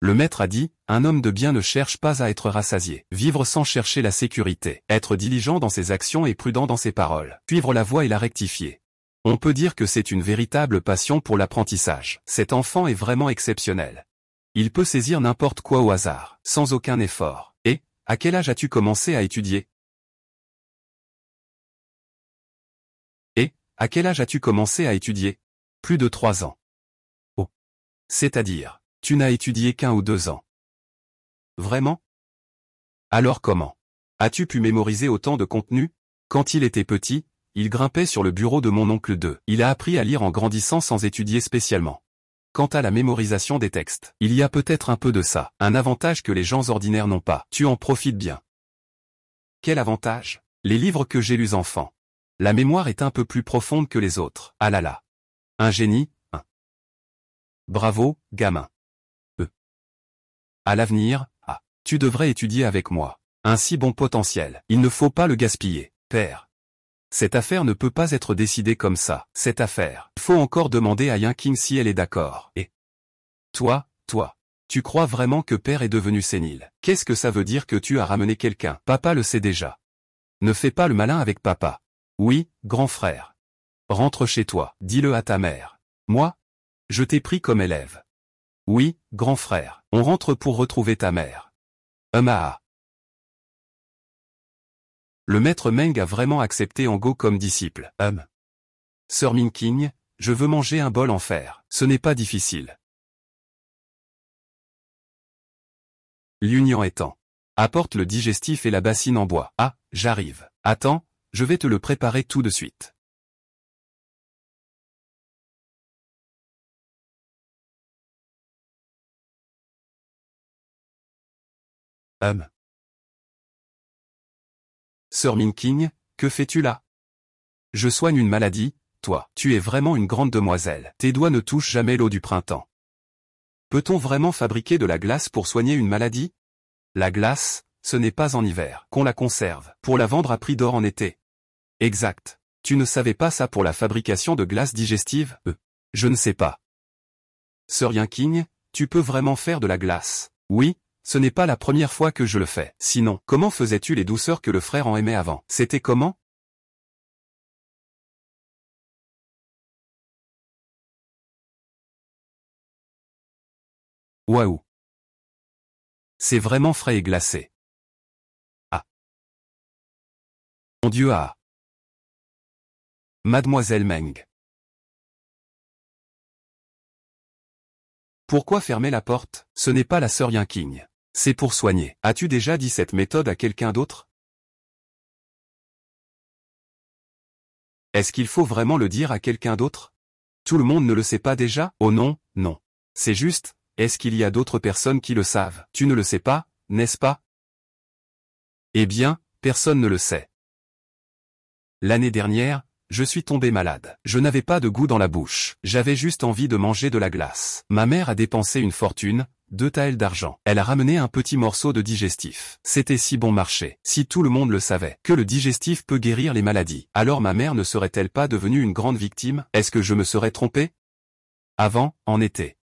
S1: Le maître a dit, un homme de bien ne cherche pas à être rassasié. Vivre sans chercher la sécurité. Être diligent dans ses actions et prudent dans ses paroles. Suivre la voie et la rectifier. On peut dire que c'est une véritable passion pour l'apprentissage. Cet enfant est vraiment exceptionnel. Il peut saisir n'importe quoi au hasard, sans aucun effort. Et, à quel âge as-tu commencé à étudier? Et, à quel âge as-tu commencé à étudier? Plus de 3 ans. Oh. C'est-à-dire, tu n'as étudié qu'1 ou 2 ans. Vraiment? Alors comment? As-tu pu mémoriser autant de contenu? Quand il était petit, il grimpait sur le bureau de mon oncle 2. Il a appris à lire en grandissant sans étudier spécialement. Quant à la mémorisation des textes, il y a peut-être un peu de ça, un avantage que les gens ordinaires n'ont pas. Tu en profites bien. Quel avantage? Les livres que j'ai lus enfant. La mémoire est un peu plus profonde que les autres. Ah là là. Un génie, hein. Bravo, gamin. À l'avenir, ah, tu devrais étudier avec moi. Un si bon potentiel, il ne faut pas le gaspiller, père. Cette affaire ne peut pas être décidée comme ça. Cette affaire, il faut encore demander à Yanking si elle est d'accord. Et toi, tu crois vraiment que père est devenu sénile? Qu'est-ce que ça veut dire que tu as ramené quelqu'un? Papa le sait déjà. Ne fais pas le malin avec papa. Oui, grand frère. Rentre chez toi, dis-le à ta mère. Moi? Je t'ai pris comme élève. Oui, grand frère, on rentre pour retrouver ta mère. Ah. Le maître Meng a vraiment accepté Ango comme disciple. Sir Minking, je veux manger un bol en fer. Ce n'est pas difficile. L'union étant. Apporte le digestif et la bassine en bois. Ah, j'arrive. Attends, je vais te le préparer tout de suite. Sir Minking, que fais-tu là? Je soigne une maladie, toi. Tu es vraiment une grande demoiselle. Tes doigts ne touchent jamais l'eau du printemps. Peut-on vraiment fabriquer de la glace pour soigner une maladie? La glace, ce n'est pas en hiver qu'on la conserve, pour la vendre à prix d'or en été. Exact. Tu ne savais pas ça pour la fabrication de glace digestive? Je ne sais pas. Sir Yanking, tu peux vraiment faire de la glace? Oui, ce n'est pas la première fois que je le fais. Sinon, comment faisais-tu les douceurs que le frère en aimait avant? C'était comment? Waouh! C'est vraiment frais et glacé. Ah! Mon Dieu ah! Mademoiselle Meng. Pourquoi fermer la porte? Ce n'est pas la sœur Yanking. C'est pour soigner. As-tu déjà dit cette méthode à quelqu'un d'autre? Est-ce qu'il faut vraiment le dire à quelqu'un d'autre? Tout le monde ne le sait pas déjà? Oh non, non. C'est juste, est-ce qu'il y a d'autres personnes qui le savent? Tu ne le sais pas, n'est-ce pas? Eh bien, personne ne le sait. L'année dernière, je suis tombé malade. Je n'avais pas de goût dans la bouche. J'avais juste envie de manger de la glace. Ma mère a dépensé une fortune, 2 taels d'argent. Elle a ramené un petit morceau de digestif. C'était si bon marché. Si tout le monde le savait, que le digestif peut guérir les maladies, alors ma mère ne serait-elle pas devenue une grande victime? Est-ce que je me serais trompé? Avant, en été.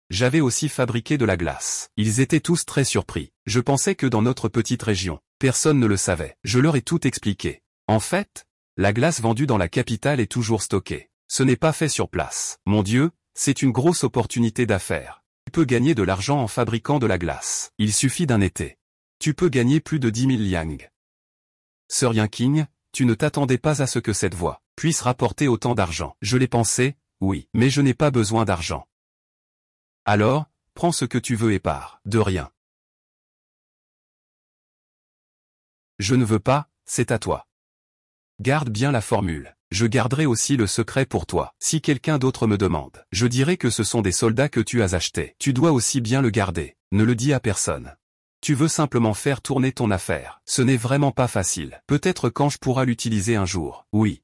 S1: J'avais aussi fabriqué de la glace. Ils étaient tous très surpris. Je pensais que dans notre petite région, personne ne le savait. Je leur ai tout expliqué. En fait, la glace vendue dans la capitale est toujours stockée. Ce n'est pas fait sur place. Mon Dieu, c'est une grosse opportunité d'affaires. Tu peux gagner de l'argent en fabriquant de la glace. Il suffit d'un été. Tu peux gagner plus de 10 000 yang. Sir Yanking, tu ne t'attendais pas à ce que cette voie puisse rapporter autant d'argent. Je l'ai pensé, oui, mais je n'ai pas besoin d'argent. Alors, prends ce que tu veux et pars. De rien. Je ne veux pas, c'est à toi. Garde bien la formule. Je garderai aussi le secret pour toi. Si quelqu'un d'autre me demande, je dirai que ce sont des soldats que tu as achetés. Tu dois aussi bien le garder. Ne le dis à personne. Tu veux simplement faire tourner ton affaire. Ce n'est vraiment pas facile. Peut-être quand je pourrai l'utiliser un jour. Oui.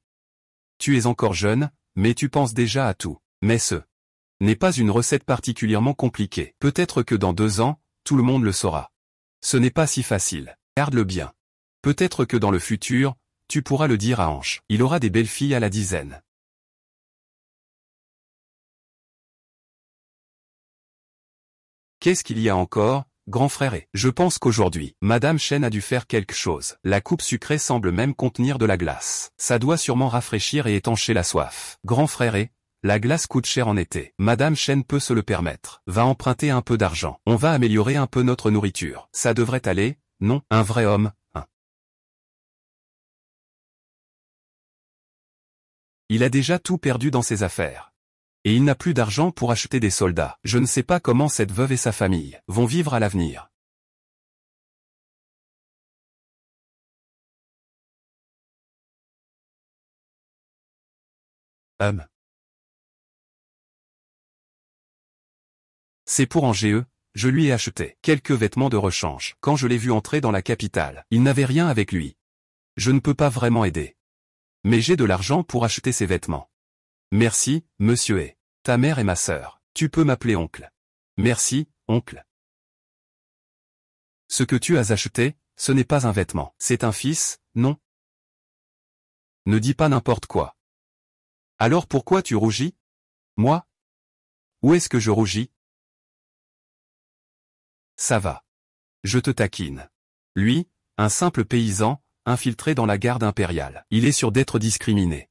S1: Tu es encore jeune, mais tu penses déjà à tout. Mais ce n'est pas une recette particulièrement compliquée. Peut-être que dans 2 ans, tout le monde le saura. Ce n'est pas si facile. Garde-le bien. Peut-être que dans le futur, tu pourras le dire à Ange. Il aura des belles filles à la dizaine. Qu'est-ce qu'il y a encore, grand frère? Et je pense qu'aujourd'hui, Madame Chen a dû faire quelque chose. La coupe sucrée semble même contenir de la glace. Ça doit sûrement rafraîchir et étancher la soif. Grand frère et la glace coûte cher en été. Madame Chen peut se le permettre. Va emprunter un peu d'argent. On va améliorer un peu notre nourriture. Ça devrait aller, non? Un vrai homme, hein. Il a déjà tout perdu dans ses affaires. Et il n'a plus d'argent pour acheter des soldats. Je ne sais pas comment cette veuve et sa famille vont vivre à l'avenir. Hum. C'est pour Angers, je lui ai acheté quelques vêtements de rechange. Quand je l'ai vu entrer dans la capitale, il n'avait rien avec lui. Je ne peux pas vraiment aider. Mais j'ai de l'argent pour acheter ces vêtements. Merci, monsieur et ta mère et ma sœur. Tu peux m'appeler oncle. Merci, oncle. Ce que tu as acheté, ce n'est pas un vêtement. C'est un fils, non? Ne dis pas n'importe quoi. Alors pourquoi tu rougis? Moi? Où est-ce que je rougis? Ça va. Je te taquine. Lui, un simple paysan, infiltré dans la garde impériale. Il est sûr d'être discriminé.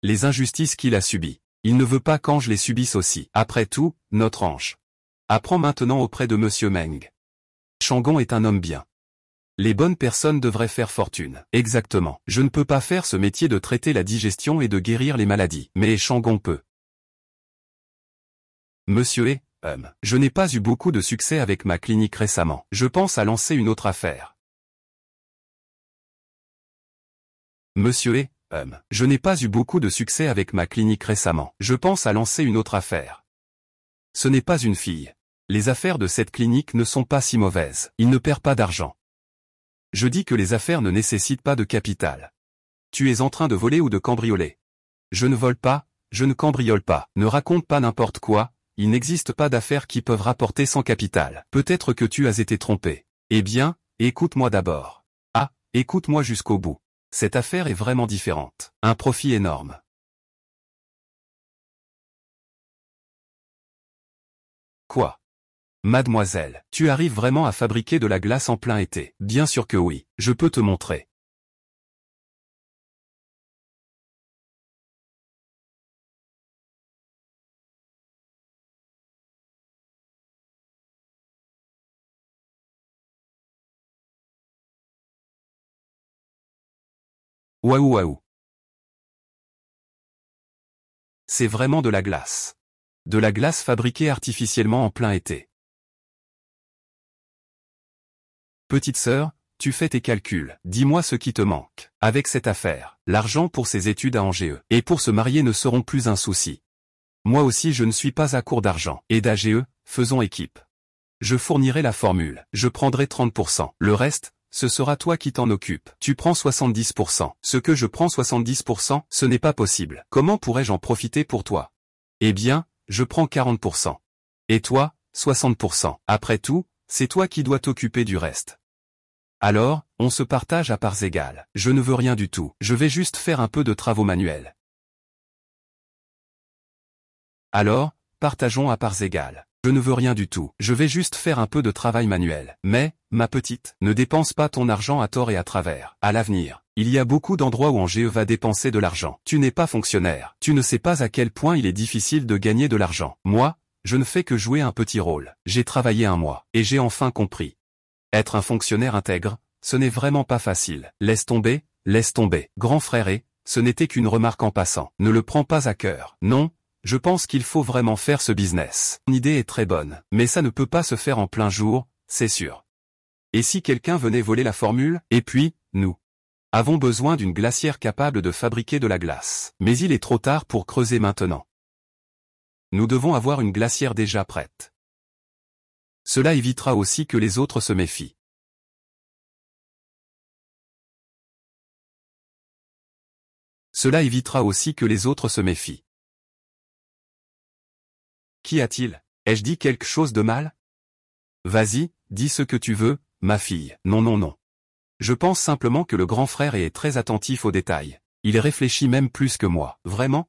S1: Les injustices qu'il a subies. Il ne veut pas qu'Ange les subisse aussi. Après tout, notre Ange. Apprends maintenant auprès de monsieur Meng. Shangon est un homme bien. Les bonnes personnes devraient faire fortune. Exactement. Je ne peux pas faire ce métier de traiter la digestion et de guérir les maladies. Mais Shangon peut. Monsieur je n'ai pas eu beaucoup de succès avec ma clinique récemment. Je pense à lancer une autre affaire. Monsieur je n'ai pas eu beaucoup de succès avec ma clinique récemment. Je pense à lancer une autre affaire. Ce n'est pas une fille. Les affaires de cette clinique ne sont pas si mauvaises. Il ne perd pas d'argent. Je dis que les affaires ne nécessitent pas de capital. Tu es en train de voler ou de cambrioler. Je ne vole pas, je ne cambriole pas. Ne raconte pas n'importe quoi. Il n'existe pas d'affaires qui peuvent rapporter sans capital. Peut-être que tu as été trompé. Eh bien, écoute-moi d'abord. Ah, écoute-moi jusqu'au bout. Cette affaire est vraiment différente. Un profit énorme. Quoi? Mademoiselle, tu arrives vraiment à fabriquer de la glace en plein été? Bien sûr que oui, je peux te montrer. Waouh waouh. C'est vraiment de la glace. De la glace fabriquée artificiellement en plein été. Petite sœur, tu fais tes calculs. Dis-moi ce qui te manque. Avec cette affaire, l'argent pour ses études à Angers et pour se marier ne seront plus un souci. Moi aussi je ne suis pas à court d'argent. Et d'AGE, faisons équipe. Je fournirai la formule. Je prendrai 30%. Le reste, ce sera toi qui t'en occupe. Tu prends 70%. Ce que je prends 70%, ce n'est pas possible. Comment pourrais-je en profiter pour toi? Eh bien, je prends 40%. Et toi, 60%. Après tout, c'est toi qui dois t'occuper du reste. Alors, on se partage à parts égales. Je ne veux rien du tout. Je vais juste faire un peu de travaux manuels. Alors, partageons à parts égales. Je ne veux rien du tout. Je vais juste faire un peu de travail manuel. Mais, ma petite, ne dépense pas ton argent à tort et à travers. À l'avenir, il y a beaucoup d'endroits où Angers va dépenser de l'argent. Tu n'es pas fonctionnaire. Tu ne sais pas à quel point il est difficile de gagner de l'argent. Moi, je ne fais que jouer un petit rôle. J'ai travaillé un mois, et j'ai enfin compris. Être un fonctionnaire intègre, ce n'est vraiment pas facile. Laisse tomber, laisse tomber. Grand frère ce n'était qu'une remarque en passant. Ne le prends pas à cœur. Non. Je pense qu'il faut vraiment faire ce business. Mon idée est très bonne, mais ça ne peut pas se faire en plein jour, c'est sûr. Et si quelqu'un venait voler la formule? Et puis, nous avons besoin d'une glacière capable de fabriquer de la glace. Mais il est trop tard pour creuser maintenant. Nous devons avoir une glacière déjà prête. Cela évitera aussi que les autres se méfient. Cela évitera aussi que les autres se méfient. Qu'y a-t-il? Ai-je dit quelque chose de mal? Vas-y, dis ce que tu veux, ma fille. Non non non. Je pense simplement que le grand frère est très attentif aux détails. Il réfléchit même plus que moi. Vraiment?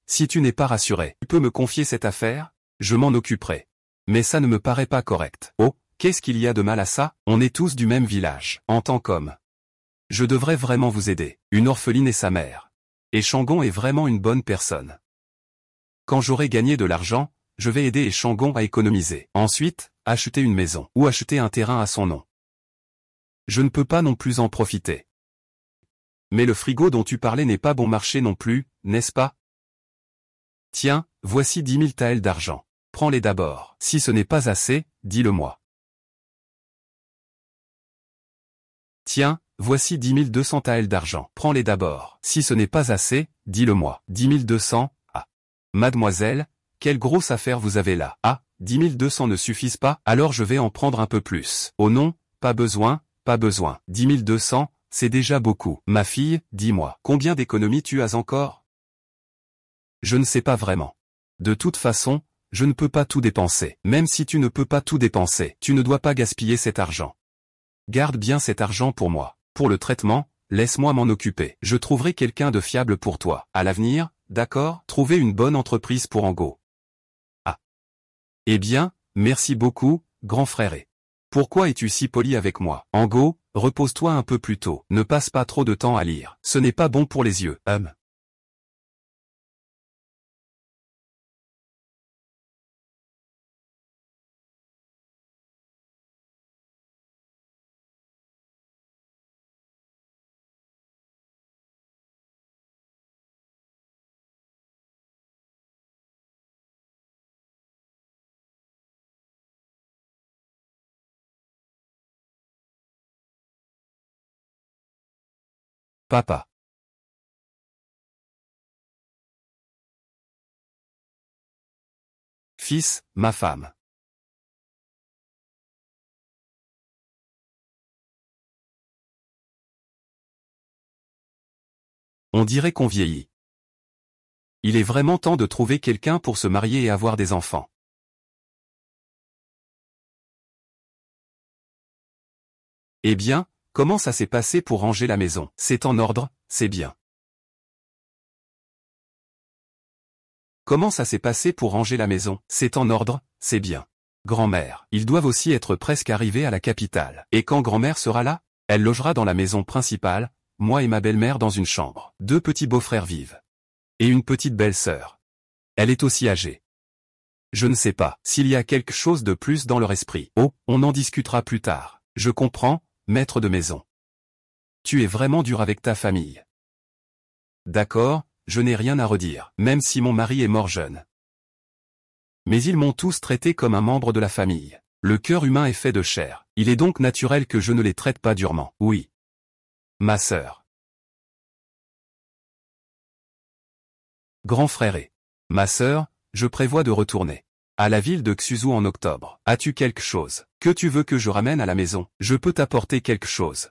S1: Si tu n'es pas rassuré, tu peux me confier cette affaire? Je m'en occuperai. Mais ça ne me paraît pas correct. Oh, qu'est-ce qu'il y a de mal à ça? On est tous du même village. En tant qu'homme, je devrais vraiment vous aider. Une orpheline et sa mère. Et Shangon est vraiment une bonne personne. Quand j'aurai gagné de l'argent, je vais aider Shangon à économiser. Ensuite, acheter une maison ou acheter un terrain à son nom. Je ne peux pas non plus en profiter. Mais le frigo dont tu parlais n'est pas bon marché non plus, n'est-ce pas? Tiens, voici 10 000 taels d'argent. Prends-les d'abord. Si ce n'est pas assez, dis-le-moi. Tiens, voici 10 200 taels d'argent. Prends-les d'abord. Si ce n'est pas assez, dis-le-moi. 10 200. Mademoiselle, quelle grosse affaire vous avez là. Ah, 10 200 ne suffisent pas, alors je vais en prendre un peu plus. Oh non, pas besoin, pas besoin. 10 200, c'est déjà beaucoup. Ma fille, dis-moi, combien d'économies tu as encore? Je ne sais pas vraiment. De toute façon, je ne peux pas tout dépenser. Même si tu ne peux pas tout dépenser, tu ne dois pas gaspiller cet argent. Garde bien cet argent pour moi. Pour le traitement, laisse-moi m'en occuper. Je trouverai quelqu'un de fiable pour toi. À l'avenir, d'accord? Trouver une bonne entreprise pour Ango. Ah. Eh bien, merci beaucoup, grand frère. Et pourquoi es-tu si poli avec moi? Ango, repose-toi un peu plus tôt. Ne passe pas trop de temps à lire. Ce n'est pas bon pour les yeux. Papa. Fils, ma femme. On dirait qu'on vieillit. Il est vraiment temps de trouver quelqu'un pour se marier et avoir des enfants. Eh bien, comment ça s'est passé pour ranger la maison? C'est en ordre, c'est bien. Comment ça s'est passé pour ranger la maison? C'est en ordre, c'est bien. Grand-mère, ils doivent aussi être presque arrivés à la capitale. Et quand grand-mère sera là? Elle logera dans la maison principale, moi et ma belle-mère dans une chambre. 2 petits beaux-frères vivent. Et une petite belle-sœur. Elle est aussi âgée. Je ne sais pas s'il y a quelque chose de plus dans leur esprit. Oh, on en discutera plus tard. Je comprends, maître de maison. Tu es vraiment dur avec ta famille. D'accord, je n'ai rien à redire, même si mon mari est mort jeune. Mais ils m'ont tous traité comme un membre de la famille. Le cœur humain est fait de chair. Il est donc naturel que je ne les traite pas durement. Oui. Ma sœur. Grand frère et ma sœur, je prévois de retourner à la ville de Xuzu en octobre. As-tu quelque chose que tu veux que je ramène à la maison? Je peux t'apporter quelque chose.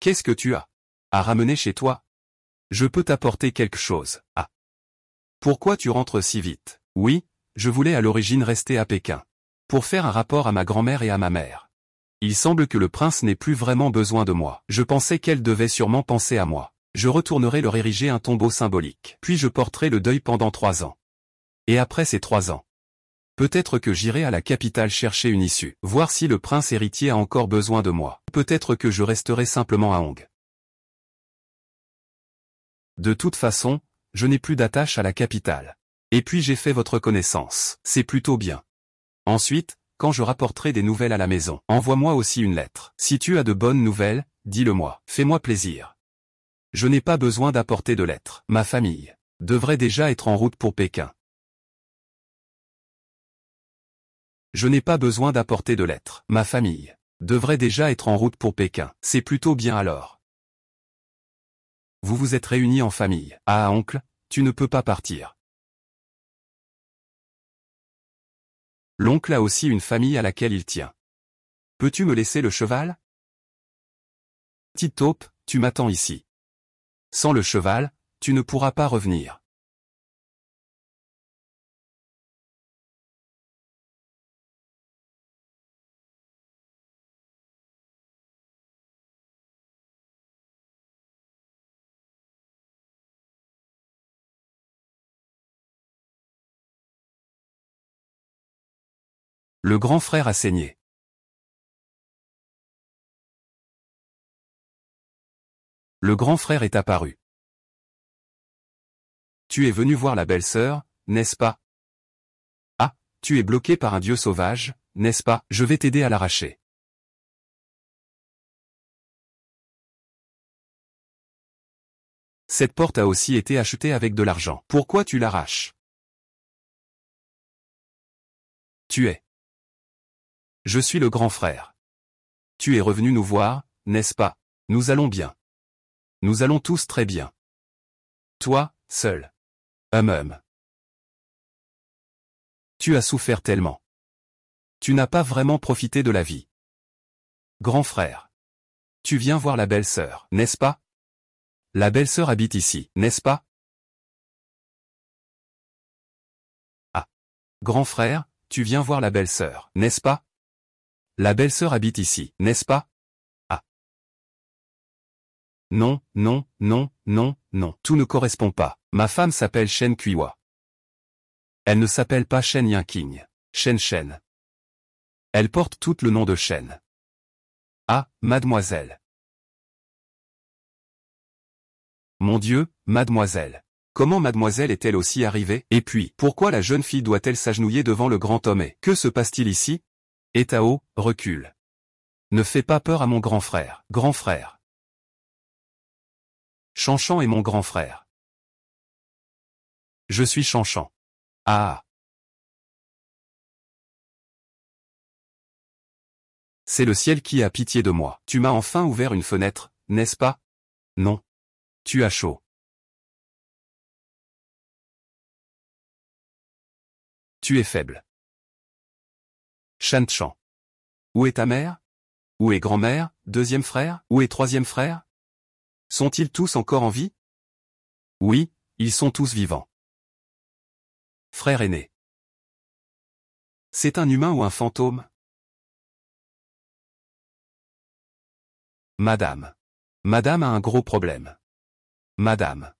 S1: Qu'est-ce que tu as à ramener chez toi? Je peux t'apporter quelque chose. Ah. Pourquoi tu rentres si vite? Oui, je voulais à l'origine rester à Pékin. Pour faire un rapport à ma grand-mère et à ma mère. Il semble que le prince n'ait plus vraiment besoin de moi. Je pensais qu'elle devait sûrement penser à moi. Je retournerai leur ériger un tombeau symbolique. Puis je porterai le deuil pendant 3 ans. Et après ces 3 ans, peut-être que j'irai à la capitale chercher une issue. Voir si le prince héritier a encore besoin de moi. Peut-être que je resterai simplement à Hong. De toute façon, je n'ai plus d'attache à la capitale. Et puis j'ai fait votre connaissance. C'est plutôt bien. Ensuite, quand je rapporterai des nouvelles à la maison, envoie-moi aussi une lettre. Si tu as de bonnes nouvelles, dis-le-moi. Fais-moi plaisir. Je n'ai pas besoin d'apporter de lettres. Ma famille devrait déjà être en route pour Pékin. Je n'ai pas besoin d'apporter de lettres. Ma famille devrait déjà être en route pour Pékin. C'est plutôt bien alors. Vous vous êtes réunis en famille. Ah oncle, tu ne peux pas partir. L'oncle a aussi une famille à laquelle il tient. Peux-tu me laisser le cheval? Petite taupe, tu m'attends ici. Sans le cheval, tu ne pourras pas revenir. Le grand frère a saigné. Le grand frère est apparu. Tu es venu voir la belle-sœur, n'est-ce pas? Ah, tu es bloqué par un dieu sauvage, n'est-ce pas? Je vais t'aider à l'arracher. Cette porte a aussi été achetée avec de l'argent. Pourquoi tu l'arraches? Tu es. Je suis le grand frère. Tu es revenu nous voir, n'est-ce pas? Nous allons bien. Nous allons tous très bien. Toi, seul. Hum. Tu as souffert tellement. Tu n'as pas vraiment profité de la vie. Grand frère. Tu viens voir la belle-sœur, n'est-ce pas? La belle-sœur habite ici, n'est-ce pas? Ah. Grand frère, tu viens voir la belle-sœur, n'est-ce pas? La belle-sœur habite ici, n'est-ce pas? Ah. Non, non, non, non, non. Tout ne correspond pas. Ma femme s'appelle Shen Kuiwa. Elle ne s'appelle pas Shen Yinking. Shen. Elle porte tout le nom de Shen. Ah, mademoiselle. Mon Dieu, mademoiselle. Comment mademoiselle est-elle aussi arrivée? Et puis, pourquoi la jeune fille doit-elle s'agenouiller devant le grand homme? Et que se passe-t-il ici? Et Tao, recule. Ne fais pas peur à mon grand frère. Grand frère. Chanchan est mon grand frère. Je suis Chanchan. Ah. C'est le ciel qui a pitié de moi. Tu m'as enfin ouvert une fenêtre, n'est-ce pas? Non. Tu as chaud. Tu es faible. Shan-chan. Où est ta mère? Où est grand-mère, deuxième frère? Où est troisième frère? Sont-ils tous encore en vie? Oui, ils sont tous vivants. Frère aîné. C'est un humain ou un fantôme? Madame. Madame a un gros problème. Madame.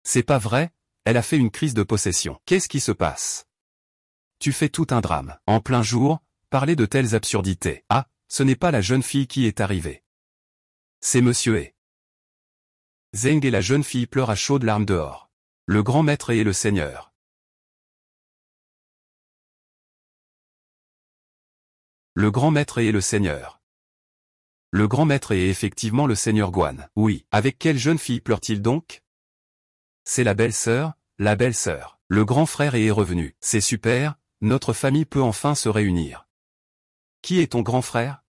S1: C'est pas vrai, elle a fait une crise de possession. Qu'est-ce qui se passe? Tu fais tout un drame. En plein jour, parler de telles absurdités. Ah, ce n'est pas la jeune fille qui est arrivée. C'est Monsieur E. Zeng et la jeune fille pleurent à chaudes larmes dehors. Le grand maître et le seigneur. Le grand maître et le seigneur. Le grand maître est effectivement le seigneur Guan. Oui. Avec quelle jeune fille pleure-t-il donc? C'est la belle-sœur, la belle-sœur. Le grand frère est revenu. C'est super, notre famille peut enfin se réunir. Qui est ton grand frère?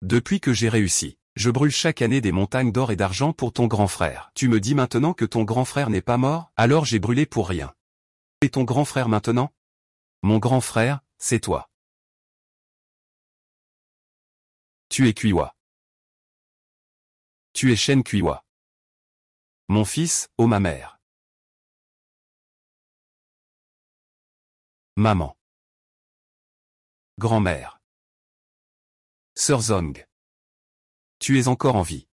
S1: Depuis que j'ai réussi, je brûle chaque année des montagnes d'or et d'argent pour ton grand frère. Tu me dis maintenant que ton grand frère n'est pas mort? Alors j'ai brûlé pour rien. Et ton grand frère maintenant? Mon grand frère, c'est toi. Tu es Kuiwa. Tu es Shen Kuiwa. Mon fils, oh ma mère. Maman. Grand-mère. Sœur Zong. Tu es encore en vie.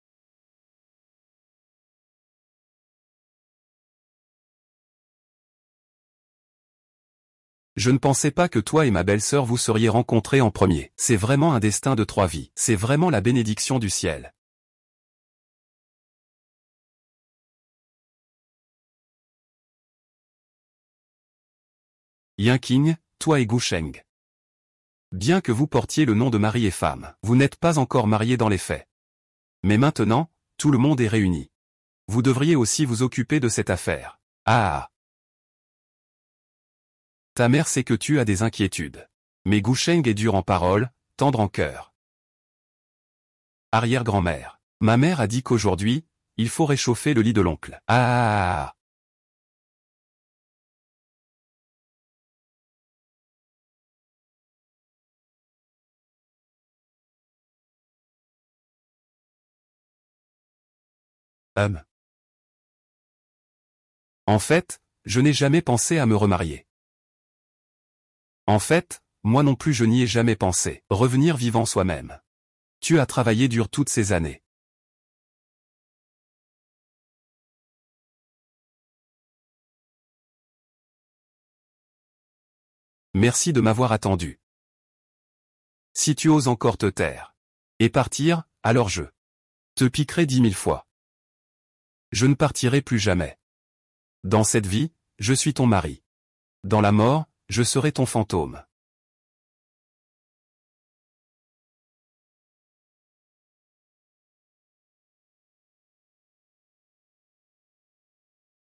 S1: Je ne pensais pas que toi et ma belle-sœur vous seriez rencontrés en premier. C'est vraiment un destin de 3 vies. C'est vraiment la bénédiction du ciel. Yinking, toi et Gusheng. Bien que vous portiez le nom de mari et femme, vous n'êtes pas encore mariés dans les faits. Mais maintenant, tout le monde est réuni. Vous devriez aussi vous occuper de cette affaire. Ah. Ta mère sait que tu as des inquiétudes. Mais Gusheng est dur en parole, tendre en cœur. Arrière-grand-mère. Ma mère a dit qu'aujourd'hui, il faut réchauffer le lit de l'oncle. Ah. En fait, je n'ai jamais pensé à me remarier. En fait, moi non plus je n'y ai jamais pensé. Revenir vivant soi-même. Tu as travaillé dur toutes ces années. Merci de m'avoir attendu. Si tu oses encore te taire et partir, alors je te piquerai 10 000 fois. Je ne partirai plus jamais. Dans cette vie, je suis ton mari. Dans la mort, je serai ton fantôme.